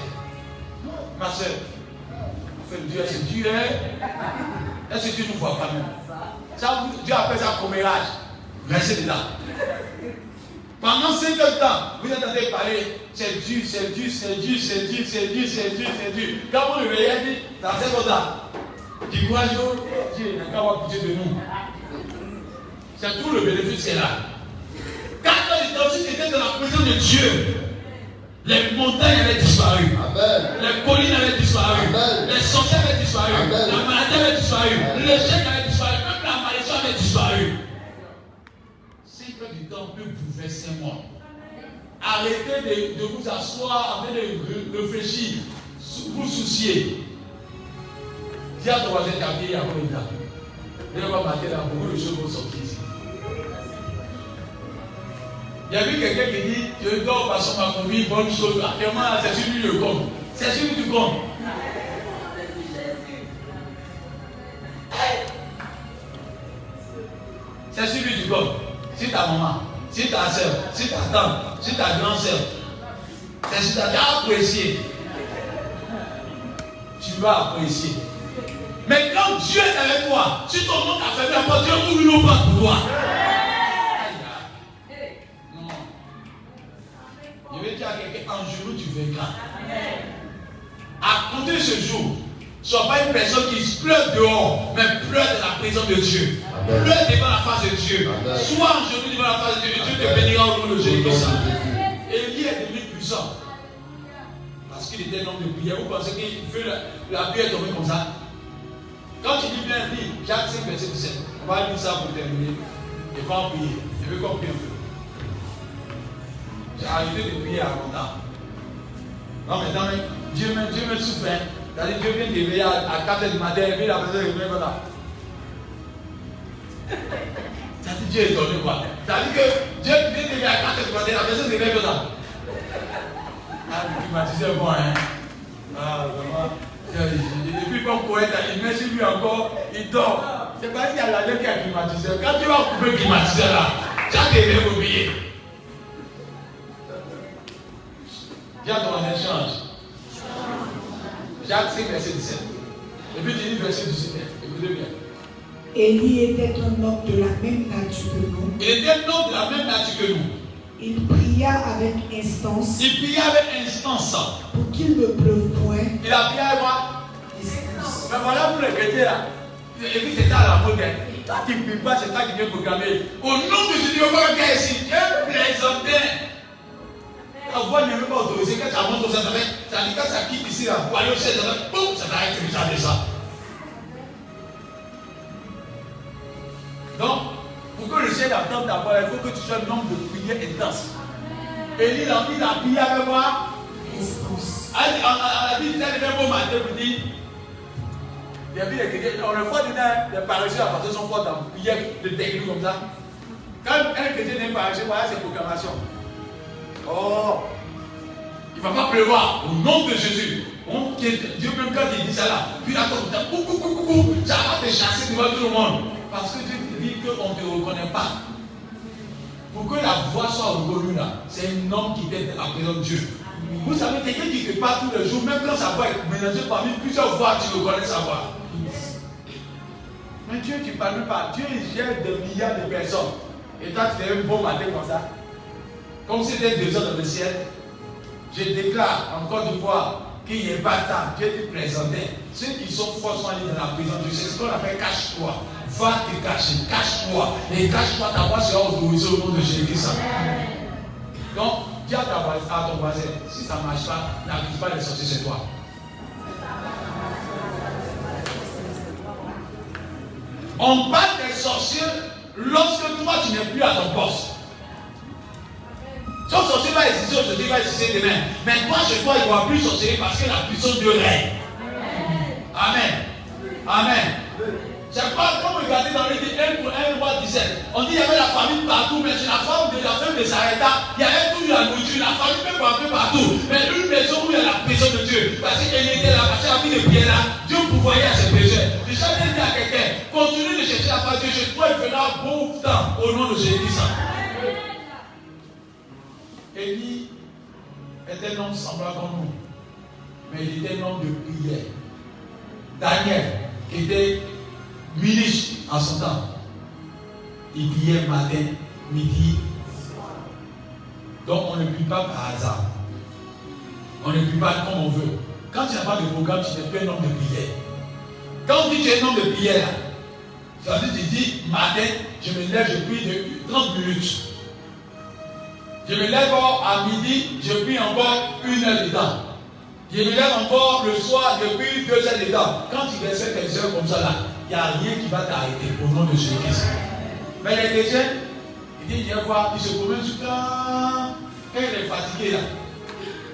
Ma soeur, Dieu, c'est Dieu. Est-ce que tu ne vois pas même? Ça, Dieu appelle ça commérage. Restez dedans. Pendant 5 heures de temps, vous êtes en train de parler, c'est dur. Quand vous le réveillez, dit, dans cette chose-là, du courage, Dieu n'a qu'à avoir pitié de nous. C'est tout le bénéfice qui est là. Quand on était dans la présence de Dieu, les montagnes avaient disparu. Amen. Les collines avaient disparu. Amen. Les sorciers avaient disparu. Amen. La maladie avait disparu. L'échec avait disparu. Même la malédiction avait disparu. 5 heures du temps peut bouleverser un monde. Arrêtez de vous asseoir en train de réfléchir, vous soucier. Dis à ton voisin, t'as vieilli à combien de temps? Il va mater là, beaucoup de choses vont sortir ici. Il y a vu quelqu'un qui dit, je dors parce qu'on m'a conduit bonne chose. Actuellement, c'est celui le compte. C'est celui du compte. C'est celui du compte. Si ta maman, si ta soeur, si ta tante, si ta grande soeur, c'est si tu as apprécié. Tu vas apprécier. Mais quand Dieu est avec toi, si ton nom t'a fermé la porte, Dieu ouvre une porte pour toi. Je vais dire à quelqu'un, en genoux tu vaincras. À compter ce jour, Sois pas une personne qui pleure dehors, mais pleure dans la présence de Dieu. Amen. Pleure devant la face de Dieu. Amen. Sois aujourd'hui devant la face de Dieu. Dieu te bénira au nom de Jésus. Élie est devenu puissant. Parce qu'il était un homme de prière. Vous pensez qu'il fait la prière tomber comme ça? Quand tu dis bien, dis Jacques 5, verset 17. On va lire ça pour terminer. Et pas en prier. Je veux qu'on prie un peu. J'ai arrêté de prier à longtemps. Non, mais non, Dieu me souffre. C'est-à-dire Dieu vient d'éveiller à 4h du matin, et puis la personne est venue voilà. C'est-à-dire Dieu est étonné quoi. C'est-à-dire que Dieu vient d'éveiller à 4h du matin, la personne est venue voilà. Ah, le climatiseur bon, hein. Ah, vraiment. Et puis comme poète, il met sur lui encore, il dort. C'est pas qu'il y a la lettre qui a climatiseur. Quand tu vas couper le climatiseur là, tu as des rêves oubliés. Viens ton échange. Jacques 5, verset 17. Et puis tu dis verset 17. Écoutez bien. Élie était un homme de la même nature que nous. Il était un homme de la même nature que nous. Il pria avec instance. Il pria avec instance. Pour qu'il ne pleuve point. Il a prié avec quoi? Mais voilà pour les chrétiens là. Et puis c'est ça la mode. Toi qui ne pries pas, c'est toi qui viens programmer. Au nom de Jésus, on va regarder ici. Dieu plaisantait. La voix n'est même pas autorisée. Quand ça monte, ça dit quand ça quitte ici, là, pour aller au ciel, boum, ça t'arrête, ça descend. Donc, pour que le ciel attende ta voix, il faut que tu sois un homme de prière intense. Élie, il a prié avec moi. On a dit, il était un beau matin pour dire, il y a vu les chrétiens, on le voit des paresseux à partir de son fort dans la prière de technique comme ça. Quand un chrétien n'est pas paresseux, voilà ses proclamations. Oh, il ne va pas pleuvoir au nom de Jésus. Dieu même quand il dit ça là, puis là, coucou, ça va te chasser devant tout le monde. Parce que Dieu te dit qu'on ne te reconnaît pas. Pour que la voix soit reconnue là, c'est un homme qui t'aide à présenter Dieu. Vous savez, quelqu'un qui te parle tous les jours, même quand sa voix est mélangée parmi plusieurs voix, tu reconnais sa voix. Mais Dieu, tu ne parles pas. Dieu, il gère des milliards de personnes. Et toi, tu fais un bon matin comme ça. Comme c'était 2 heures dans le ciel, je déclare encore une fois qu'il n'y ait pas de temps. Dieu te présentait. Ceux qui sont forts sont allés dans la prison de Dieu. C'est ce qu'on appelle cache-toi. Va te cacher, cache-toi. Et cache-toi, ta voix sera autorisée au nom de Jésus-Christ. Donc, dis à ton voisin, si ça ne marche pas, n'accuse pas les sorciers chez toi. On parle des sorciers lorsque toi tu n'es plus à ton poste. Son sorcier va exister aujourd'hui, va exister demain. Mais toi, chez toi, il ne va plus sorcier parce que la puissance de Dieu règne. Amen. Amen. C'est pas comme regarder dans le 1 roi 17. On dit qu'il y avait la famine partout, mais chez la femme de Sarepta, il y avait toujours la nourriture. La famine peut un peu partout. Mais une maison où il y a la présence de Dieu. Parce qu'elle était là, parce qu'elle a mis de pieds là. Dieu pourvoyait à ses besoins. Je jamais dit à quelqu'un, continue de chercher la face de Dieu. Chez toi, il fera bon temps au nom de Jésus-Christ. Élie était un homme semblable comme nous, mais il était un homme de prière. Daniel, qui était ministre en son temps, il priait matin, midi, soir. Donc on ne prie pas par hasard. On ne prie pas comme on veut. Quand tu n'as pas de programme, tu n'es plus un homme de prière. Quand on dit que tu es un homme de prière, ça veut dire que tu dis matin, je me lève, je prie de 30 minutes. Je me lève à midi, je prie encore 1 heure de temps. Je me lève encore le soir, je prie 2 heures de temps. Quand tu respectes tes heures comme ça là, il n'y a rien qui va t'arrêter au nom de Jésus-Christ. Mais les chrétiens, ils disent, viens voir, ils se promènent tout le temps. Quand il est fatigué là,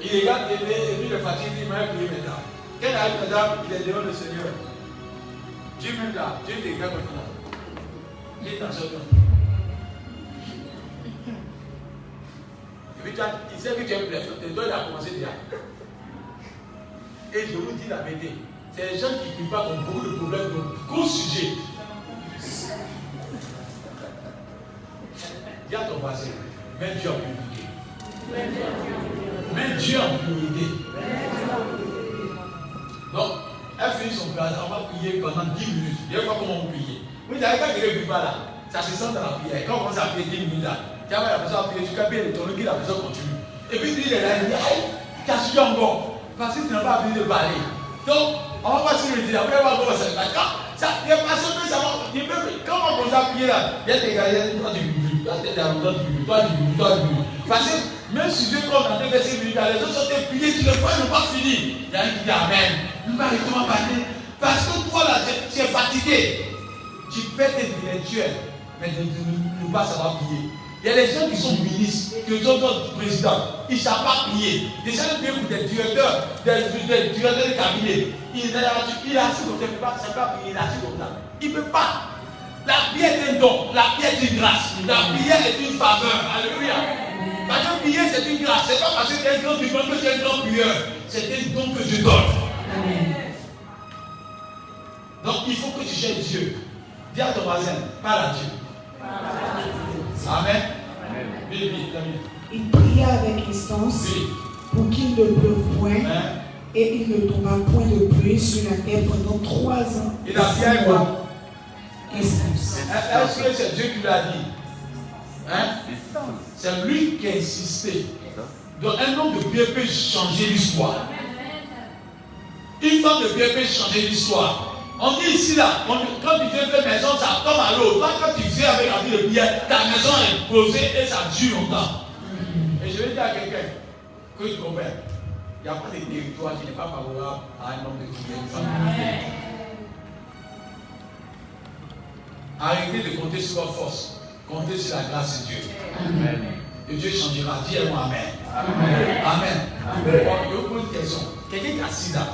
il regarde TV et puis il est fatigué, il m'a prié maintenant. Quand il arrive maintenant, il est devant le Seigneur. Dieu même là, Dieu te regarde maintenant. Il est dans ce temps. Il sait que tu es un blessé, tes doigts il a commencé déjà. Et je vous dis la vérité, c'est les gens qui ne prient pas ont beaucoup de problèmes, de gros sujets. Dis à ton voisin, mets Dieu en priorité. Mets Dieu en priorité. Donc, elle finit son prière, on va prier pendant 10 minutes. Il y a pas comment on prier. Vous savez, quand quelqu'un ne prie pas là, ça se sent dans la prière. Quand on commence à prier 10 minutes là, tu as la personne à prier, tu as bien étonné que la personne continue. Et puis il est là, il dit, aïe, tu as su encore. Parce que tu n'as pas envie de parler. Donc, On va pas se le dire, après on va commencer. Ça, il y a pas ça peut savoir. Quand on commence à prier là, il y a des gars, il y a toi du but, toi du but. Parce que même si Dieu compte dans 2 versets minutes, les autres sont priés, tu le vois, ils n'ont pas fini. Il y a un qui dit Amen. Nous va arrêter de parler. Parce que toi là, tu es fatigué. Tu peux être intellectuel, mais ne pas savoir prier. Il y a des gens qui sont ministres, qui sont d'autres présidents, ils ne savent pas prier. Des gens qui prient pour des directeurs, de cabinet. Il a assis comme ça, il ne peut pas prier, il a assis comme ça. Il ne peut pas. La prière est un don, la prière est une grâce, la prière est une faveur. Alléluia. Parce que prier c'est une grâce, c'est pas parce que tu es un grand prieur que tu es un grand prieur. C'est un don que je donne. Amen. Donc il faut que tu cherches Dieu. Dis à ton voisin, parle à Dieu. Amen. Il pria avec instance pour qu'il ne pleuve point et il ne tomba point de pluie sur la terre pendant 3 ans. Il a prié quoi? Instance. Est-ce que c'est Dieu qui l'a dit? C'est lui qui a insisté. Donc un homme de Dieu peut changer l'histoire. Une femme de Dieu peut changer l'histoire. On dit ici là, quand tu viens faire maison, ça tombe à l'eau. Quand tu viens avec la vie de prière, ta maison est posée et ça dure longtemps. Et je vais dire à quelqu'un que tu comprends, il n'y a pas de territoire qui n'est pas favorable à un homme de prière, une femme de prière. Arrêtez de compter sur votre force, comptez sur la grâce de Dieu. Amen. Et Dieu changera. Dis-moi Amen. Amen. Amen. Amen. Je vous pose une question. Quelqu'un qui a sida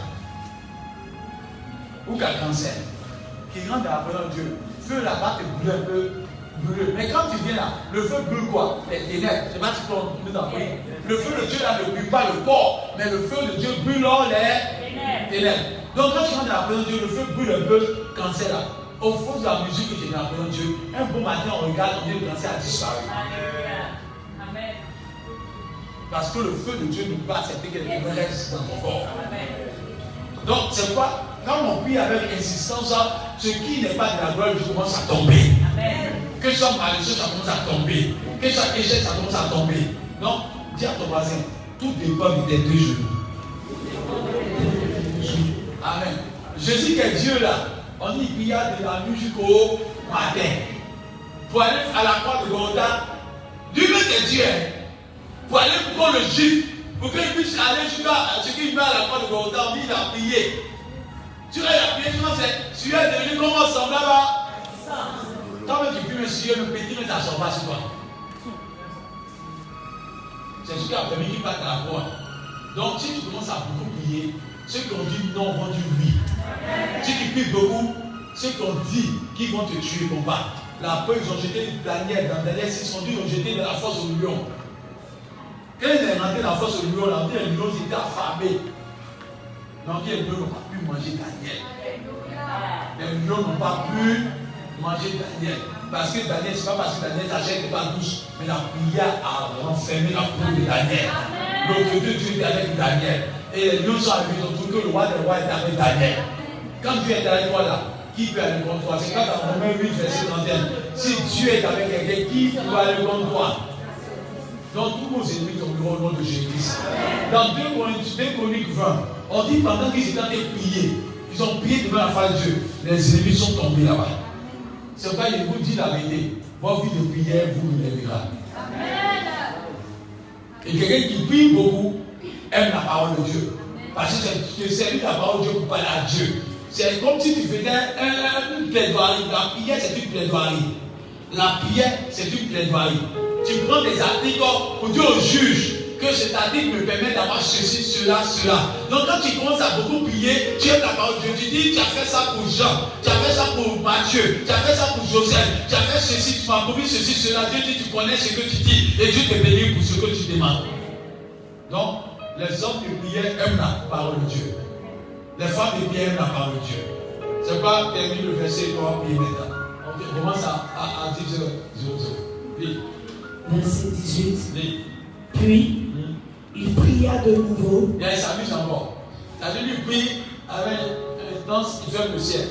ou qui a cancer, qui rentre dans la présence de Dieu, feu là-bas te brûle un peu, brûle. Mais quand tu viens là, le feu brûle quoi? Les ténèbres. Je ne sais pas si tu peux nous en parler. Le feu de Dieu là ne brûle pas le corps, mais le feu de Dieu brûle les ténèbres. Donc quand tu rentres dans la présence de Dieu, le feu brûle un peu cancer là. Au fond de la musique que tu es dans la présence de Dieu, un bon matin on regarde, on dit le cancer a disparu. Amen. Parce que le feu de Dieu ne peut pas accepter quelque chose reste dans ton corps. Donc c'est quoi? Quand on prie avec insistance, ce qui n'est pas de la gloire, je commence à tomber. Amen. Que ça malicieux, ça commence à tomber. Que ça échec, ça commence à tomber. Donc, dis à ton voisin, tout dépend de tes 2 genoux. Amen. Jésus qui est Dieu là, on dit qu'il y a de la nuit jusqu'au matin. Pour aller à la croix de Golgotha, Dieu est Dieu. Pour aller pour le juif, pour qu'il puisse aller jusqu'à ce qu'il meurt à la croix de Golgotha, on dit qu'il a prié. Tu as prié, tu es devenu comment semblable à toi, tu peux me suivre, le petit, mais ça ne sort pas sur toi. C'est ce qui a permis qu'il parte à la croix. Donc, si tu commences à beaucoup prier, ceux qui ont dit non vont dire oui. Ceux qui prient beaucoup, ceux qui ont dit qu'ils vont te tuer, vont pas. La peur, ils ont jeté Daniel dans Daniel 6, ils ont jeté dans la fosse au lion. Quand ils ont rentré dans la fosse au lion, les lions étaient affamés. Donc les lions n'ont pas pu manger Daniel. Les lions n'ont pas pu manger Daniel. Parce que Daniel, ce n'est pas parce que Daniel s'achète pas douce, mais la prière a renfermé la peau de Daniel. Donc Dieu était avec Daniel. Et les lions sont arrivés, ils ont trouvé que le roi des rois était avec Daniel. Quand Dieu est avec toi là, qui peut aller contre toi? C'est quand dans Romains 8, verset 31. Si Dieu est avec quelqu'un, qui peut aller contre toi? Donc tous vos ennemis tomberont au nom de Jésus. Dans 2 Chroniques 20, on dit pendant qu'ils étaient en train de prier, ils ont prié devant la face de Dieu, les ennemis sont tombés là-bas. C'est pourquoi je vous dis la vérité, votre vie de prière vous relèvera. Et quelqu'un qui prie beaucoup aime la parole de Dieu. Parce que c'est lui la parole de Dieu pour parler à Dieu. C'est comme si tu faisais une plaidoirie. La prière c'est une plaidoirie. La prière c'est une plaidoirie. Tu prends des articles pour dire au juge que cet article me permet d'avoir ceci, cela, cela. Donc quand tu commences à beaucoup prier, tu aimes la parole de Dieu, tu dis tu as fait ça pour Jean, tu as fait ça pour Matthieu, tu as fait ça pour Joseph, tu as fait ceci, tu m'as promis ceci, cela. Dieu dit tu connais ce que tu dis et Dieu te bénit pour ce que tu demandes. Donc les hommes de prière aiment la parole de Dieu. Les femmes de prière aiment la parole de Dieu. C'est pas terminer le verset qu'on va prier maintenant. On commence à 10h00. Oui. Verset 18. Oui. Puis, il pria de nouveau. Et il s'amuse encore. C'est-à-dire qu'il prie avec une danse qui fait le ciel.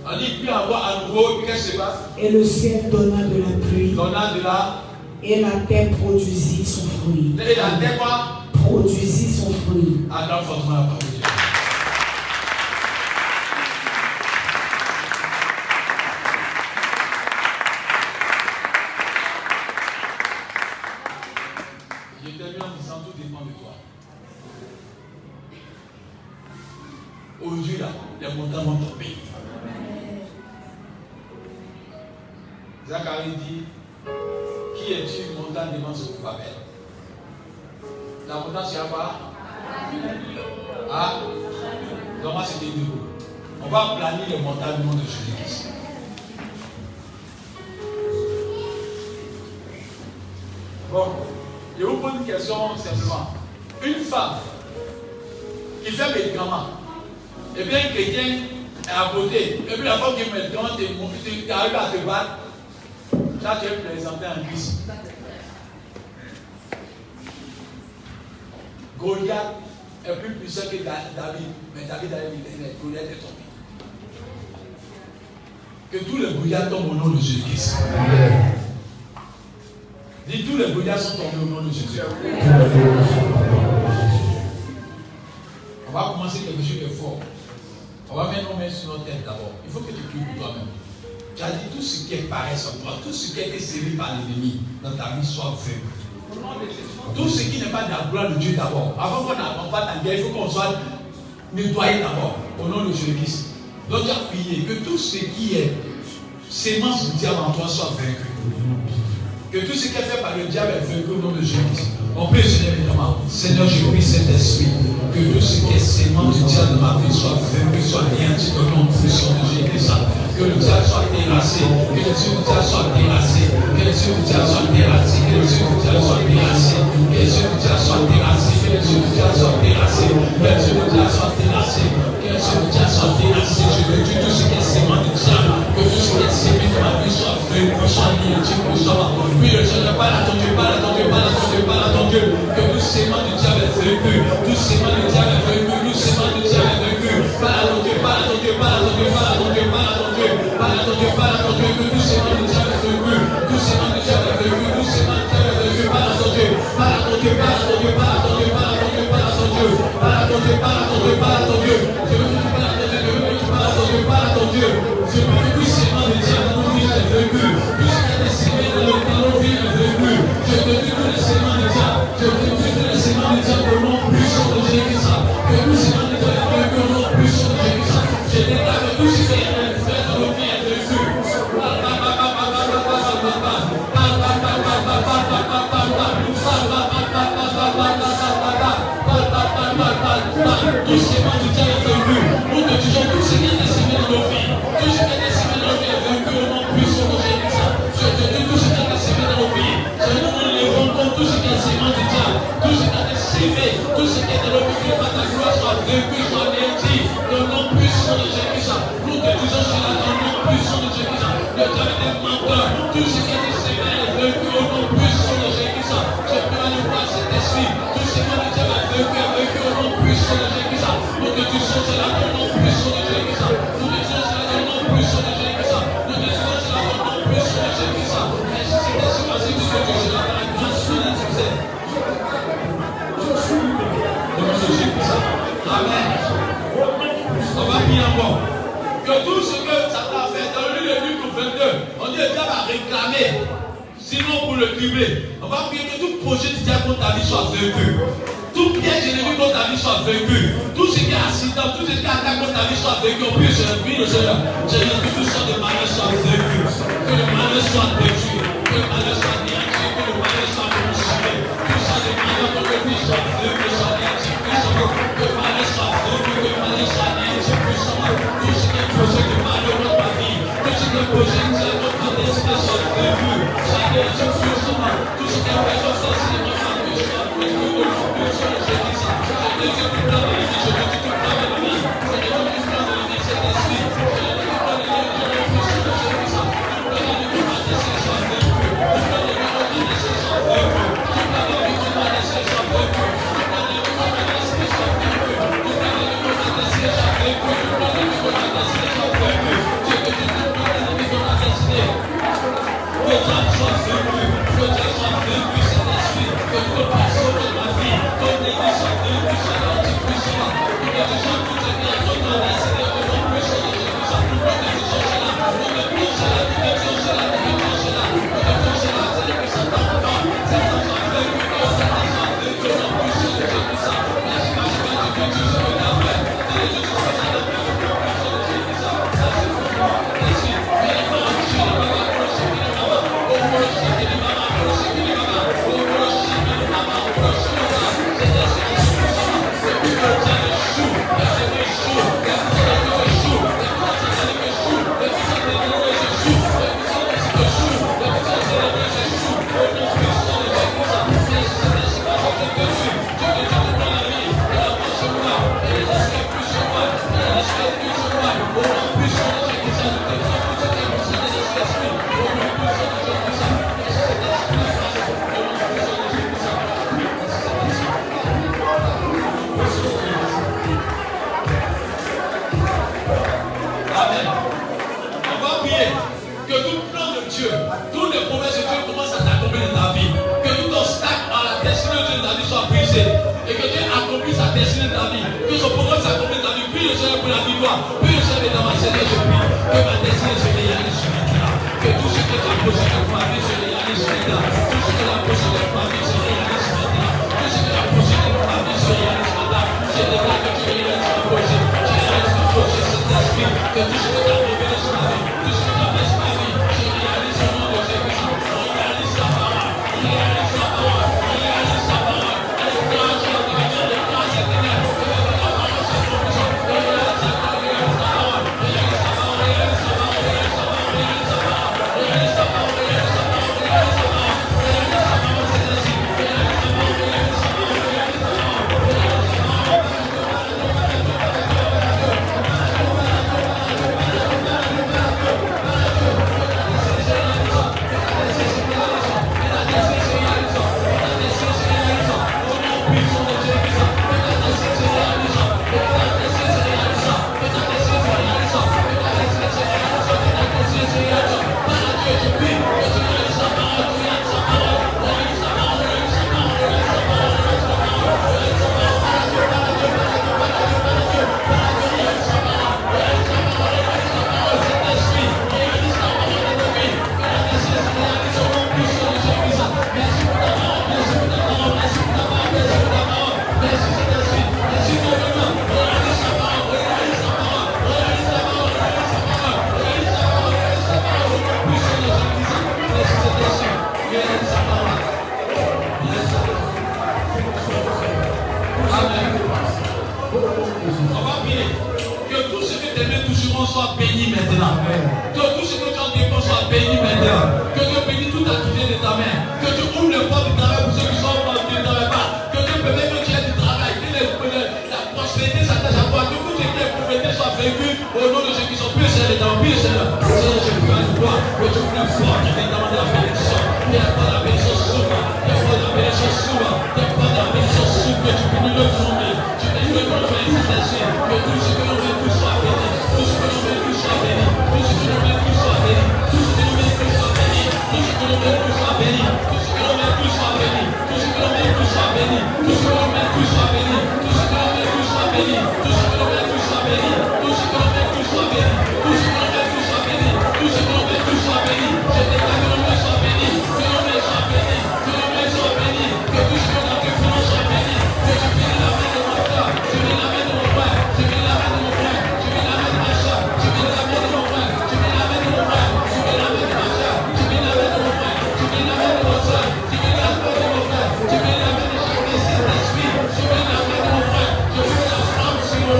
On dit il prie encore à nouveau, qu'est-ce qui se passe? Et le ciel donna de la pluie. Donna de la. Et la terre produisit son fruit. Et la terre quoi? Produisit son fruit. Acclame fortement la parole de Dieu. Aujourd'hui, là, les montagnes vont tomber. Zacharie dit, qui est une montagne devant ce Babel? La montagne, c'est quoi? Ah, donc moi, c'est des deux. On va planer les montagnes du nom de Jésus-Christ. Bon, je vous pose une question simplement. Une femme qui fait médicament, et bien un chrétien est à côté, et puis la femme qui fait médicament, tu arrives à te battre, là tu es présenté en Christ. Goliath est plus puissant que David, mais David a dit Goliath est tombé. Que tous les Goliaths tombent au nom de Jésus-Christ. Dis, tous les Goliaths sont tombés au nom de Jésus. On va commencer quelque chose de fort. On va mettre nos mains sur notre tête d'abord. Il faut que tu pries pour toi-même. Tu as dit tout ce qui est paresse en toi, tout ce qui a été sévi par l'ennemi dans ta vie soit fait. Tout ce qui n'est pas de la gloire de Dieu d'abord. Avant qu'on n'avance pas ta guerre, il faut qu'on soit nettoyé d'abord au nom de Jésus-Christ. Donc tu as prié que tout ce qui est sémence du diable en toi soit vaincu. Que tout ce qui est fait par le diable est vaincu au nom de Jésus. On peut se lever évidemment. Seigneur, je prie cet esprit. Que tout ce qui est sémence du diable de ma vie soit vaincu, soit anéanti au nom de Jésus. Que le diable soit terrassé. Que les yeux du diable soient terrassés. Que les yeux du diable soient terrassés. Que les yeux du diable soient terrassés. Que les yeux du diable soient terrassés. Que les yeux du diable soient terrassés. Que les yeux du diable soient terrassés. Que les yeux du diable soient terrassés. Je veux dire tout ce qui est sémence du diable. Que tout ce qui est sémé de ma vie soit vaincu, soit anéanti, soit. Oui, le Dieu, parle à ton Dieu, parle à ton Dieu, parle à ton Dieu, parle à ton Dieu. Que tout sémence du diable est vaincu. Tout sémence du diable est vaincu. Tout sémence du diable est vaincu. Parle à ton Dieu, parle à ton Dieu, parle à ton Dieu, parle à ton Dieu, parle à ton Dieu. Parle à ton Dieu, parle à ton Dieu, que tout sémence du diable est vaincu. Tout sémence du diable est vaincu. Tout sémence du diable est vaincu. Parle à ton Dieu, parle à ton Dieu, parle à ton Dieu, parle à ton Dieu, parle à ton Dieu, parle à ton Dieu. Parle à ton Dieu, parle à ton Dieu, parle à ton Dieu. Je veux que tu parles à ton Dieu, je veux que tu parles à ton Dieu, parle à ton Dieu. Je veux que tout sémence du diable dans nos vies est vaincu. Tout ce qui est sémé dans nos vies est vaincu. Je veux que tous les séments du diable, je veux que tous les séments du diable au nom puissant de Jésus-Christ. Que tous les séments du diable est vaincu au nom puissant de Jésus-Christ. Je déclare que tout ce qui est fait dans nos vies est vaincu. Tout sémant du diable est vaincu. Nous te disons tout ce qui est sémé dans nos vies. Tout ce qui est sémé dans nos vies est vaincu au nom puissant de Jésus-Christ. Je te dis tout ce qui est sémé dans nos vies. Seigneur, nous levons contre tout ce qui est sémé du diable. Tout ce qui est sémé, tout ce qui est dans nos vies, que ta gloire soit vaincu, soit anéanti. Au nom puissant de Jésus-Christ. Nous te disons cela dans le nom puissant de Jésus-Christ. Le diable est menteur. Tout ce qui est sémé est vaincu au nom puissant de Jésus-Christ. Je peux aller voir cet esprit. Tout ce qui est diable est vaincu au nom puissant de Jésus-Christ. Nous te disons cela dans le nom puissant de Jésus-Christ. Nous te disons cela dans le nom puissant de Jésus-Christ. Nous te disons cela dans le nom puissant de Jésus-Christ. Et si c'est ainsi, vas-y, tu te dis cela dans la grâce de l'Éternel. Au nom de Jésus-Christ. Amen. On va bien encore. Que tout ce que Satan a fait dans le livre 22, on dit le diable a réclamé. Sinon, pour le tripler, on va prier que tout projet du diable contre ta vie soit vaincu. Tout piège ennemi contre ta vie soit vaincu. Tout ce qui est accident, tout ce qui est attaque contre ta vie soit vaincu. On prie sur le vie de Seigneur. Seigneur, que tout sorte de malheur soit vaincu. Que le malheur soit détruit. Que le malheur soit anéanti. Que le malheur soit consumé. Tout sorte de malheur contre lui soit vaincu, soit anéanti puissamment. Que le malheur soit vaincu. Que le malheur soit anéanti puissamment. Tout ce qui est projet de malheur contre ma vie. Tout ce qui est projet de malheur contre ma destinée soit vaincu. Soit anéanti puissamment. Tout ce qui est raison sensible de ma vie soit vaincu. Que son programme s'accomplisse dans la vie. Prie le Seigneur pour la victoire. Prie le Seigneur dans ma Seigneur, je prie. Que ma destinée se réalise sur maintenant. Que tout ce que tu as posé pour ma vie se réalise maintenant. Tout ce que tu as posé pour ma vie se réalise maintenant. Tout ce que tu as posé pour ma vie se réalise maintenant. Je déclare que tu réalises mon projet. Tu réalises mon projet, Saint-Esprit. Que tout ce que tu as révélé sur ma vie, tout ce que tu as fait sur ma vie, se réalise au nom de Jésus. Réalise sa parole. Réalise sa parole. Réalise sa parole. Déclare sur la direction de grâce et ténèbres. Soit béni maintenant. Que tout ce que tu as dépensé soit béni maintenant. Que Dieu bénisse toute activité de ta main. Que tu ouvres les portes du travail pour ceux qui sont en train de travailler pas. Que Dieu permette que tu aies du travail. Que la prospérité s'attache à toi. Que toutes les pauvretés soient vaincues au nom de Jésus. Plus Seigneur, plus Seigneur. Seigneur, je prie à toi. Que tu ouvres fort. Je vais demander la bénédiction. Il y a pas la bénédiction souvent. Il y a pas la bénédiction souvent. Il y a pas la bénédiction souvent. Que tu bénis le monde. Tu bénis le monde. Que tout ce que l'on veut, tout soit béni. Tout ce que l'on veut, tout soit béni. Tout ce que l'on veut, tout soit béni. Tout ce que l'on veut, tout soit béni. Tout ce que l'on veut, tout soit béni. Tout ce que l'on veut, tout soit béni. Tout ce que l'on veut, tout soit béni. Tout ce que l'on veut, tout soit béni. Tout ce que l'on veut, tout soit béni. Tout ce que l'on veut, tout soit béni. Tout ce que l'on veut, tout soit béni. Tout ce que l'on veut, tout soit béni. Tout ce que l'on veut, tout soit béni. Je déclare que l'on veut soit béni. Que l'on veut soit béni. Que l'on veut soit béni. Que tout ce que l'on veut, que l'on soit béni. Que je bénis la main de mon frère. Je bénis la main de mon frère. Je bénis la main de mon frère. Je bénis la main de ma soeur. Je bénis la main de mon frère. Je bénis la main de mon frère. Je bénis la main de ma soeur. Je bénis la main de mon frère. Je bénis la main de mon soeur. Je bénis la main de mon frère. Je bénis la main de Saint-Esprit. Je bénis la main de mon frère. Je bénis la flamme sur le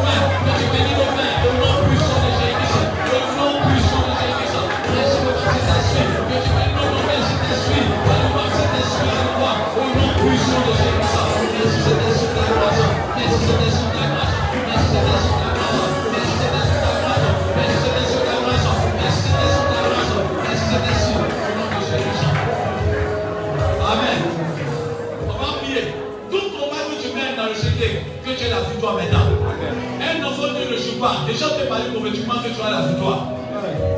main. Que tu bénis nos mains. Au nom puissant de Jésus. Au nom puissant de Jésus. Merci pour Saint-Esprit. Que tu bénis nos mains, Saint-Esprit. Alléluia, Saint-Esprit, alléluia. Au nom puissant de Jésus. Merci Saint-Esprit de la grâce. Merci Saint-Esprit de la grâce. Merci Saint-Esprit de la grâce. Merci Saint-Esprit de la grâce. Merci Saint-Esprit de la grâce. Merci Saint-Esprit de la grâce. Merci Saint-Esprit. Au nom de Jésus. Amen. On va prier. Tout combat que tu mènes dans le secret, que tu aies la victoire maintenant. Un enfant Dieu ne joue pas. Déjà, tu es parlé prophétiquement que tu as la victoire.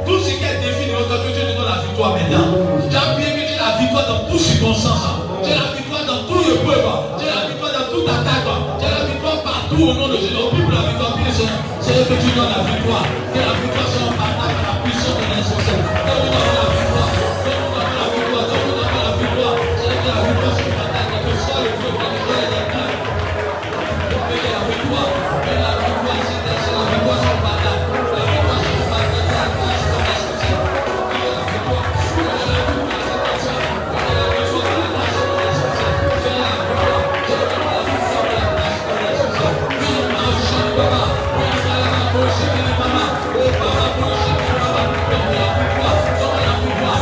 Tout ce qui est défi de notre que Dieu te donne la victoire maintenant. Tu as prié que tu aies la victoire dans toutes circonstances. Tu as la victoire dans tout le peuple. Tu as la victoire dans toute attaque. Tu as la victoire partout au nom de Jésus. On prie pour la victoire. Prie le Seigneur. C'est que tu donnes la victoire. Que la victoire soit en partage à la puissance de l'insensé. Donne-nous la victoire. Donne-nous la victoire. Donne-nous la victoire. C'est que la victoire soit en partage. Que ce soit le feu, que ce soit les attaques. Que la victoire. Que la victoire. C'est la victoire soit en partage. La victoire soit en partage. La grâce de l'insensé. Que la victoire. Que la victoire. Que la victoire soit en partage. Que la victoire. Que la victoire. Que la victoire.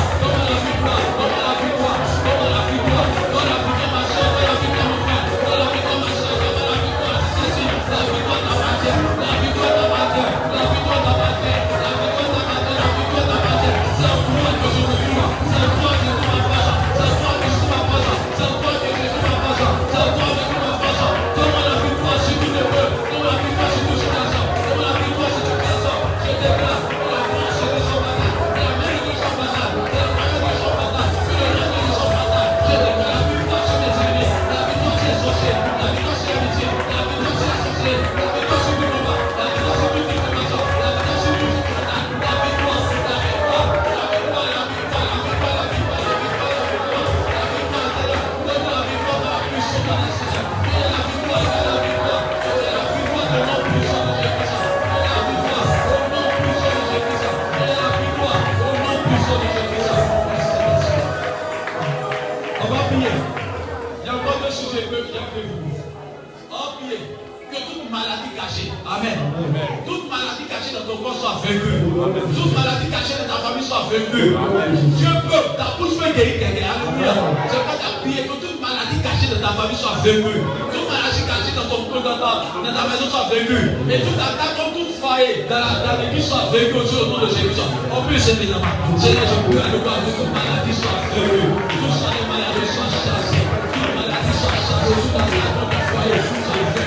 prier que toute maladie cachée, amen. Toute maladie cachée dans ton corps soit vaincue. Toute maladie cachée dans ta famille soit vaincue. Dieu peut, ta bouche peut guérir quelqu'un. Alléluia. C'est pas ta prière que toute maladie cachée dans ta famille soit vaincue. Toute maladie cachée dans ton corps, dans ta maison soit vaincue. Et toute attaque comme tout foyer dans l'église soit vaincue au nom de Jésus. On peut se mettre Seigneur, je prie à nous voir que toute maladie soit vaincue. Tout ça, les maladies soient chassées. Toute maladie soit chassée. Toute attaque comme tout foyer soit vaincue.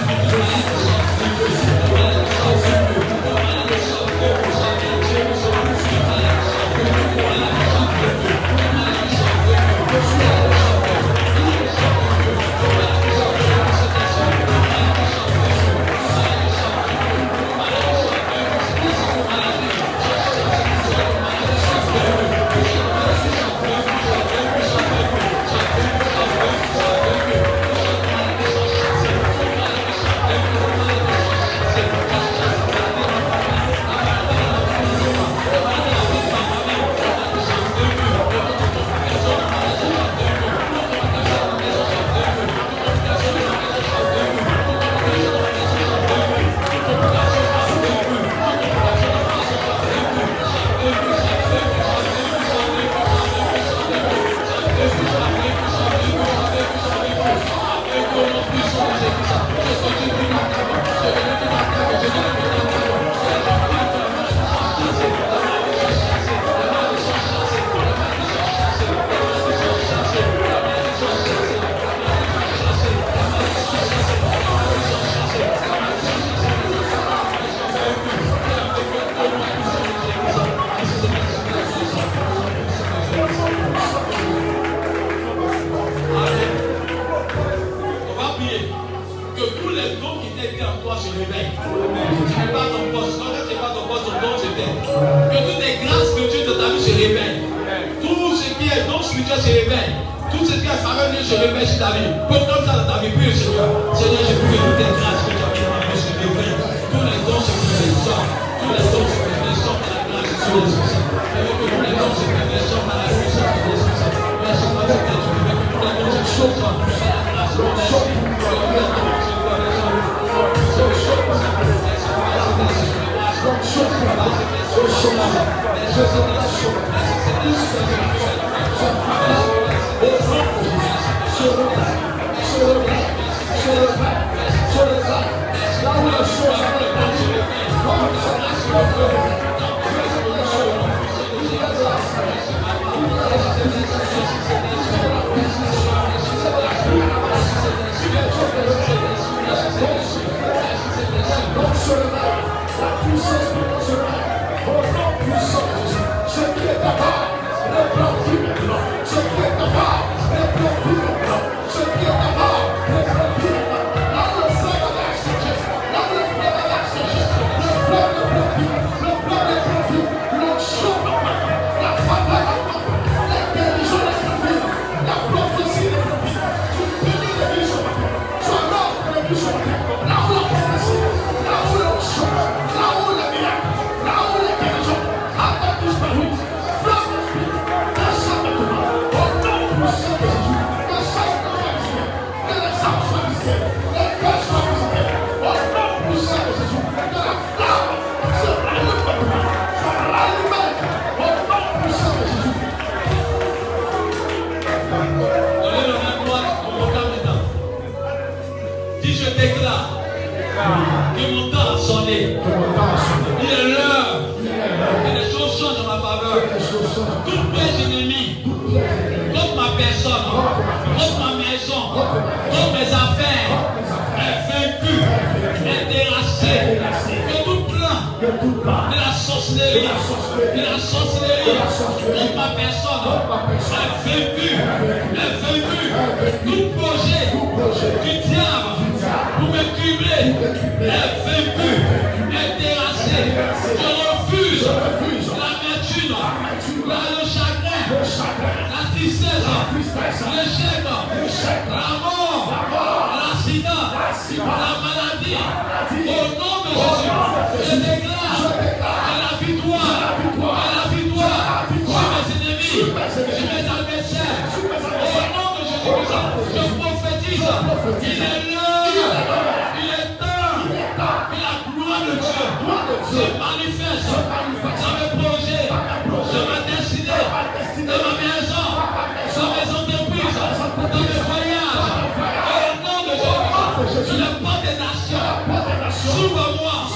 Il est l'heure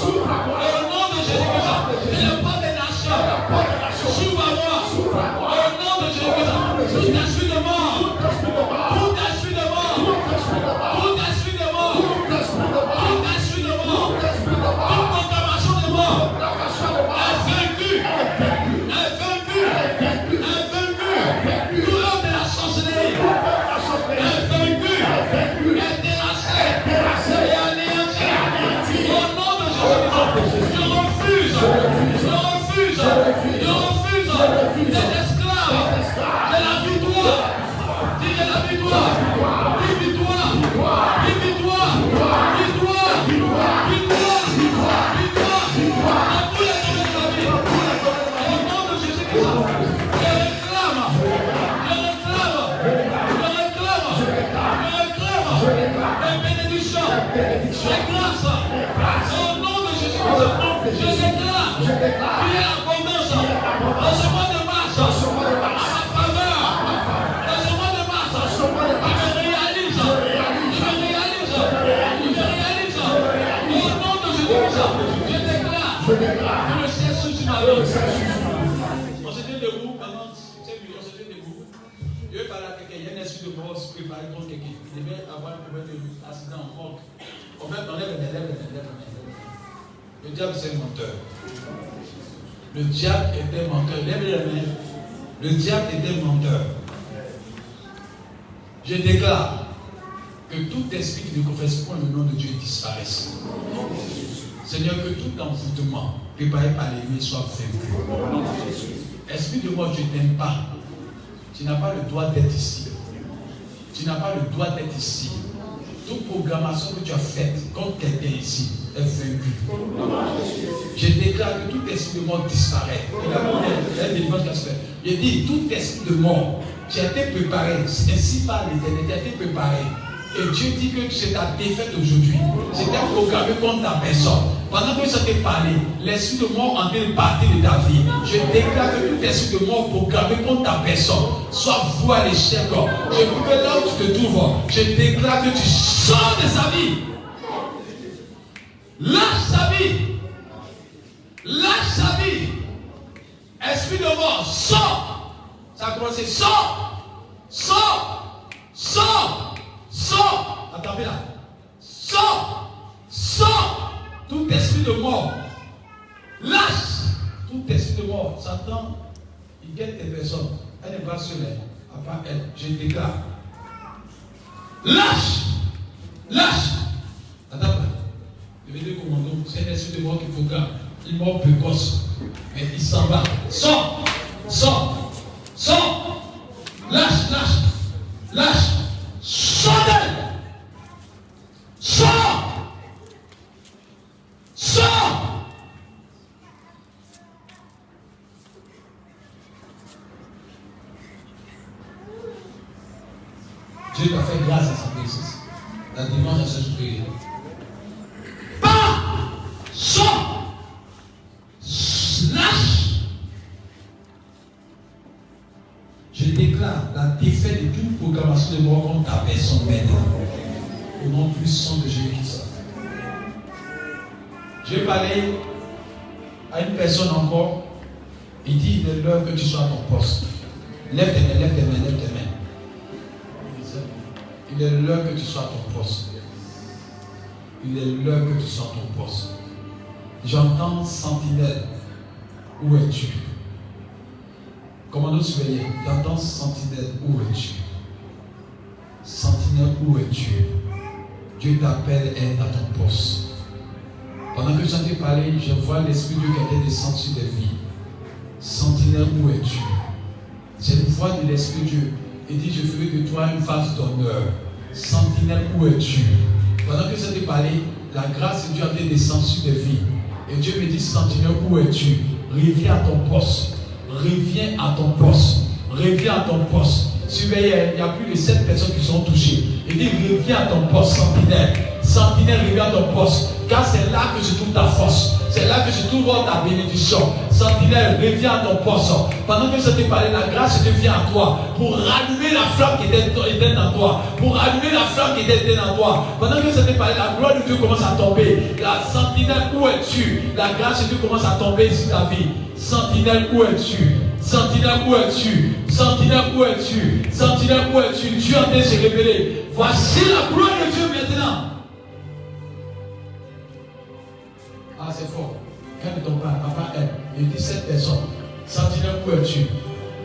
Au nom de Jésus-Christ. Et le port des nations. S'ouvre à moi. Au nom de Jésus-Christ. Tout esprit de mort. Tout esprit de mort. Tout esprit de mort. Tout esprit de mort. Toute proclamation de mort. Est vaincu. Est vaincu. Est vaincu. Tout l'homme de la sorcellerie. Est vaincu. Est terrassé. Et anéanti. Au nom de Jésus-Christ. Je refuse. Je refuse. Je refuse. D'être esclave. De la victoire. Dis de la victoire. Dis victoire. Dis victoire. Victoire. Victoire. Victoire. À tous les domaines de la vie. Au nom de Jésus-Christ. Je réclame. Je réclame. Je réclame. Je réclame. Les bénédictions. Les grâces. Au nom de Jésus-Christ. Je déclare. Il y a abondance. Dans ce mois de mars. À ma faveur. Dans ce mois de mars. Il me réalise. Il me réalise. Il me réalise. Au nom de Jésus-Christ. Je déclare. Que le ciel s'ouvre sur ma vie. On s'était debout pendant 5 minutes. On s'était debout. Je vais parler à quelqu'un. Il y a un esprit de mort se préparer contre quelqu'un. Il devait avoir un problème d'accident en mort. On lève les lèvres. Le diable, c'est un menteur. Le diable était menteur. Lève les mains. Le diable était menteur. Je déclare que tout esprit qui ne confesse pas le nom de Dieu disparaisse. Seigneur, que tout envoûtement préparé par l'ennemi soit vaincu. Esprit de mort, je ne t'aime pas. Tu n'as pas le droit d'être ici. Tu n'as pas le droit d'être ici. Toute programmation que tu as faite contre quelqu'un ici est vaincue. Je déclare que tout esprit de mort disparaît. Je dis, tout esprit de mort, tu as été préparé, ainsi par l'Éternel, tu as été préparé. Et Dieu dit que c'est ta défaite aujourd'hui. C'était programmé contre ta personne. Pendant que ça t'est parlé, l'esprit de mort en train de partir de ta vie. Je déclare que tout esprit de mort programmé contre ta personne soit voué à l'échec. Je veux que là où tu te trouves, je déclare que tu sors de sa vie. Lâche sa vie. Lâche sa vie. Esprit de mort, sors. Ça a commencé, sors. Sors. Sors. Sors. Attendez là. Sors. Sors. Tout esprit de mort. Lâche. Tout esprit de mort. Satan, il guette des personnes. Elle n'est pas seule. À part elle. Je déclare. Lâche. Lâche. Attends là. Le vélo commando, c'est un esprit de mort qui programme. Il mort précoce. Mais il s'en va. Sors. Sors. Sors. Lâche. Lâche. Lâche. Sors d'elle. Sors. Sors. Dieu t'a fait grâce à sa présence. La démence à se supérieur. Pas. Sors. Lâche. Je déclare la défaite de toute programmation de mort contre ta personne maintenant. Au nom puissant de Jésus-Christ. Je vais parler à une personne encore. Il dit il est l'heure que tu sois à ton poste. Lève tes mains, lève tes mains, lève tes mains. Il est l'heure que tu sois à ton poste. Il est l'heure que tu sois à ton poste. J'entends sentinelle. Où es-tu? Commando surveillé. J'entends sentinelle. Où es-tu? Sentinelle, où es-tu? Dieu t'appelle, être à ton poste. Pendant que j'entends parler, je vois l'Esprit de Dieu qui était descendu sur des vies. Sentinelle, où es-tu? C'est une voix de l'Esprit de Dieu. Il dit, je ferai de toi une vase d'honneur. Sentinelle, où es-tu? Pendant que j'entends parler, la grâce de Dieu a été descendue sur des vies. Et Dieu me dit, sentinelle, où es-tu? Reviens à ton poste. Reviens à ton poste. Reviens à ton poste. Surveillez, il y a plus de 7 personnes qui sont touchées. Il dit, reviens à ton poste, sentinelle. Sentinelle, reviens à ton poste. Car c'est là que se trouve ta force. C'est là que se trouve ta bénédiction. Sentinelle, reviens à ton poste. Pendant que je t'ai parlé, la grâce de Dieu vient à toi pour rallumer la flamme qui était en toi. Pour rallumer la flamme qui était en toi. Pendant que je t'ai parlé, la gloire de Dieu commence à tomber. La sentinelle, où es-tu? La grâce de Dieu commence à tomber sur ta vie. Sentinelle, où es-tu? Sentinelle, où es-tu? Sentinelle, où es-tu? Sentinelle, où es-tu? Dieu est en train de se révéler. Voici la gloire de Dieu maintenant. Ah, c'est fort. Quand ton papa aime, il dit cette personne. Sentinelle, où es-tu?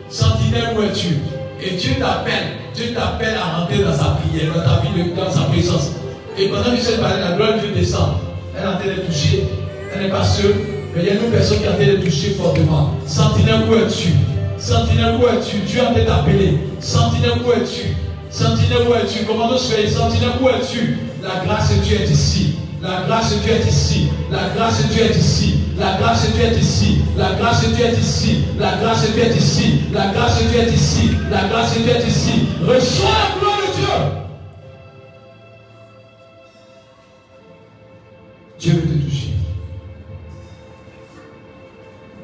Sentinelle, où es-tu? Et Dieu t'appelle à rentrer dans sa prière, dans ta vie, dans sa présence. Et pendant que je sais parler, la gloire de Dieu descend. Elle est en train de toucher. Elle n'est pas seule. Mais il y a une personne qui est en train de toucher fortement. Sentinelle, où es-tu? Sentinelle, où es-tu? Dieu est en train d'appeler. Sentinelle, où es-tu? Sentinelle, où es-tu? Comment se fait? Sentinelle, où es-tu? La grâce de Dieu est ici. La grâce de Dieu est ici. La grâce de Dieu est ici. La grâce de Dieu est ici. La grâce de Dieu est ici. La grâce de Dieu est ici. La grâce de Dieu est ici. La grâce de Dieu est ici. Reçois la gloire de Dieu. Dieu veut te toucher.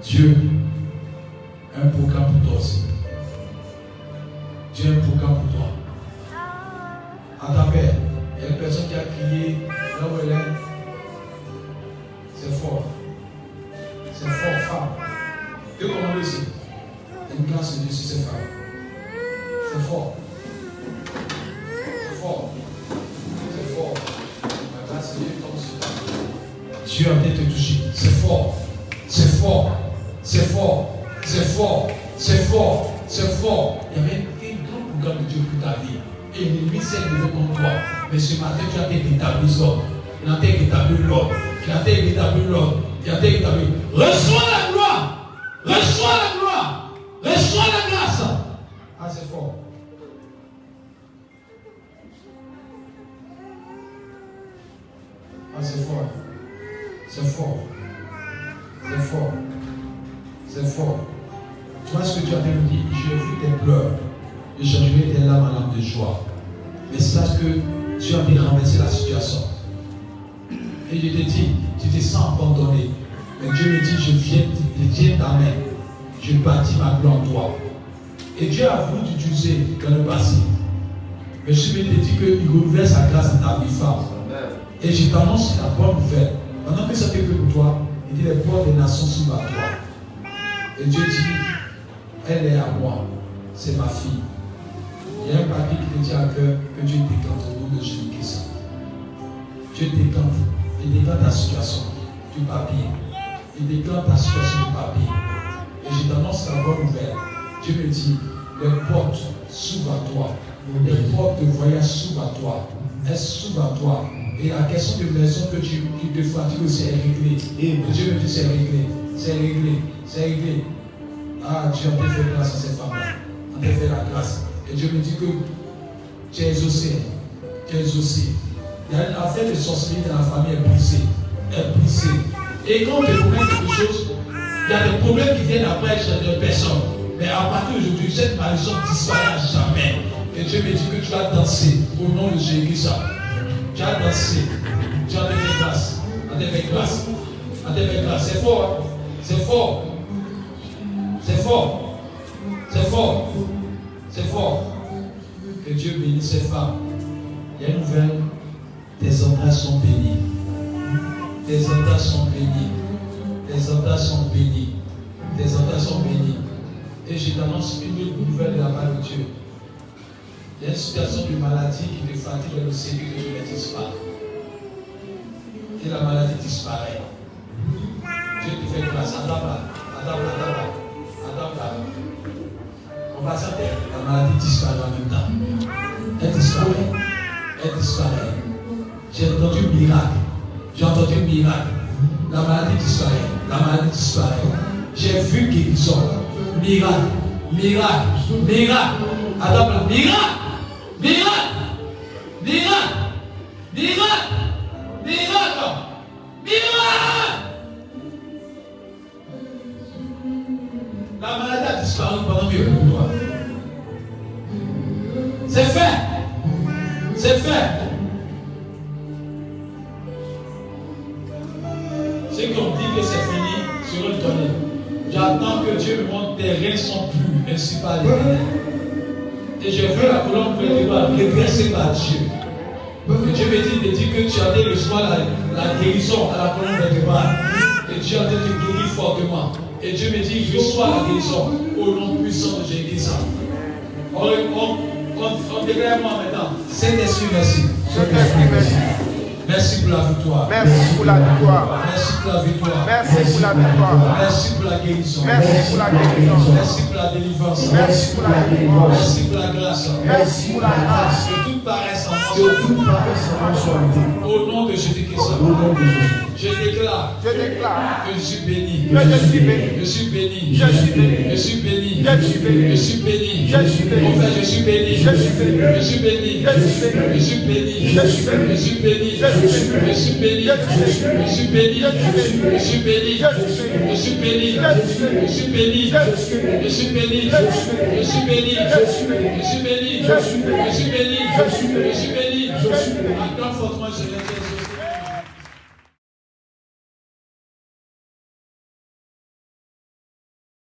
Dieu a un programme pour toi aussi. Dieu a un programme pour toi. À ta paix, il y a une personne qui a crié là où elle est. C'est fort. C'est fort, femme. Dieu commande ici. Il y a une grâce de Dieu sur ces femmes. C'est fort. C'est fort. C'est fort. La grâce de Dieu tombe sur toi. Dieu a bien te toucher. C'est fort. C'est fort. C'est fort. C'est fort. C'est fort. C'est fort. Il y avait un grand programme de Dieu pour ta vie. Et l'ennemi s'est levé contre toi. Mais ce matin, tu as été établi l'ordre. Il a été établi l'ordre. Il a été établi l'ordre. Il a été établi. Reçois la gloire. Reçois la gloire. Reçois la grâce. Ah, c'est fort. Ah, c'est fort. C'est fort. C'est fort. C'est fort. Tu vois ce que tu as dit? J'ai vu tes pleurs. Et changerai tes larmes en larmes de joie. Mais sache que tu as bien renversé la situation. Et je te dis, tu te sens abandonné. Mais Dieu me dit, je tiens ta main. Je bâtis ma gloire en toi. Et Dieu a voulu t'utiliser dans le passé. Mais je te dis qu'il renouvelle sa grâce dans ta vie, femme. Et je t'annonce la bonne nouvelle. Maintenant que ça fait que pour toi, il dit les portes des nations s'ouvrent à toi. Et Dieu dit, elle est à moi. C'est ma fille. Il y a un papier qui te dit à cœur que Dieu décante au nom de Jésus-Christ. Dieu décante. Il décante ta situation du papier. Il décante ta situation du papier. Et je t'annonce la bonne nouvelle. Dieu me dit, les portes s'ouvrent à toi. Les portes de voyage s'ouvrent à toi. Elles s'ouvrent à toi. Et la question de maison que tu te fatigues aussi est réglée. Et Dieu me dit, c'est réglé. C'est réglé. C'est réglé. Ah, Dieu a fait grâce à cette femme-là. On t'a fait la grâce. Et Dieu me dit que tu es exaucé. Tu es exaucé. Il y a une affaire de sorcellerie dans la famille est brisée. Est brisée. Et quand tu promets quelque chose, il y a des problèmes qui viennent après de personnes. Mais à partir d'aujourd'hui, cette malédiction disparaît à jamais. Et Dieu me dit que tu vas danser au nom de Jésus. Tu as dansé. Tu as fait grâce. Tu as fait grâce. Tu as fait grâce. C'est fort. Hein? C'est fort. C'est fort. C'est fort. C'est fort. Que Dieu bénisse ces femmes. Il y a une nouvelle. Tes entrailles sont bénies. Tes entrailles sont bénies. Tes entrailles sont bénies. Tes entrailles sont bénies. Et je t'annonce une autre nouvelle de la part de Dieu. Il y a une situation de maladie qui te fatigue le Seigneur que tu ne disparaît. Et la maladie disparaît. Dieu te fait grâce. Adapte-la. On va s'arrêter. La maladie disparaît en même temps. Elle disparaît. Elle disparaît. J'ai entendu miracle. J'ai entendu miracle. La maladie disparaît. La maladie disparaît. J'ai vu guérison. Miracle. Miracle. Miracle. Adapte-la. Miracle. Miracle. Miracle. Miracle. Miracle. Miracle. La maladie a disparu pendant que pour toi. C'est fait. C'est fait. Ceux qui ont dit que c'est fini seront étonnés. J'attends que Dieu me montre tes reins sont plus ainsi par l'Éternel. Et j'ai vu la colombe vertébrale redressée par Dieu. Et Dieu me dit que tu allais recevoir la guérison à la colonne vertébrale. Et Dieu allait te guérir fortement. Et Dieu me dit, reçois la guérison au nom puissant de Jésus. On déclare moi maintenant. Saint-Esprit, merci. Saint-Esprit, merci. Merci pour la victoire. Merci pour la victoire. Merci pour la victoire. Merci pour la victoire. Merci pour la guérison. Merci pour la guérison. Merci pour la délivrance. Merci pour la délivrance. Merci pour la grâce. Merci pour la grâce. Que toute paresse en Que toute paresse en soit enlevée. au nom de Jésus-Christ. Au nom de Jésus. Je déclare Je déclare que je suis béni. que je suis béni. Je suis béni. Je suis béni. Je suis béni. Je suis béni. Je suis béni. Je suis béni. Mon frère, je suis béni. Je suis béni. Je suis béni. Je suis béni. Je suis béni. Je suis béni. Je suis béni. Je suis béni. Je suis béni. Je suis béni. Je suis béni. Je suis béni. Je suis béni. Je suis béni. Je suis béni. Je suis béni. Je suis béni. Je suis béni. Je suis béni. Je suis béni. Acclame fortement, je l'ai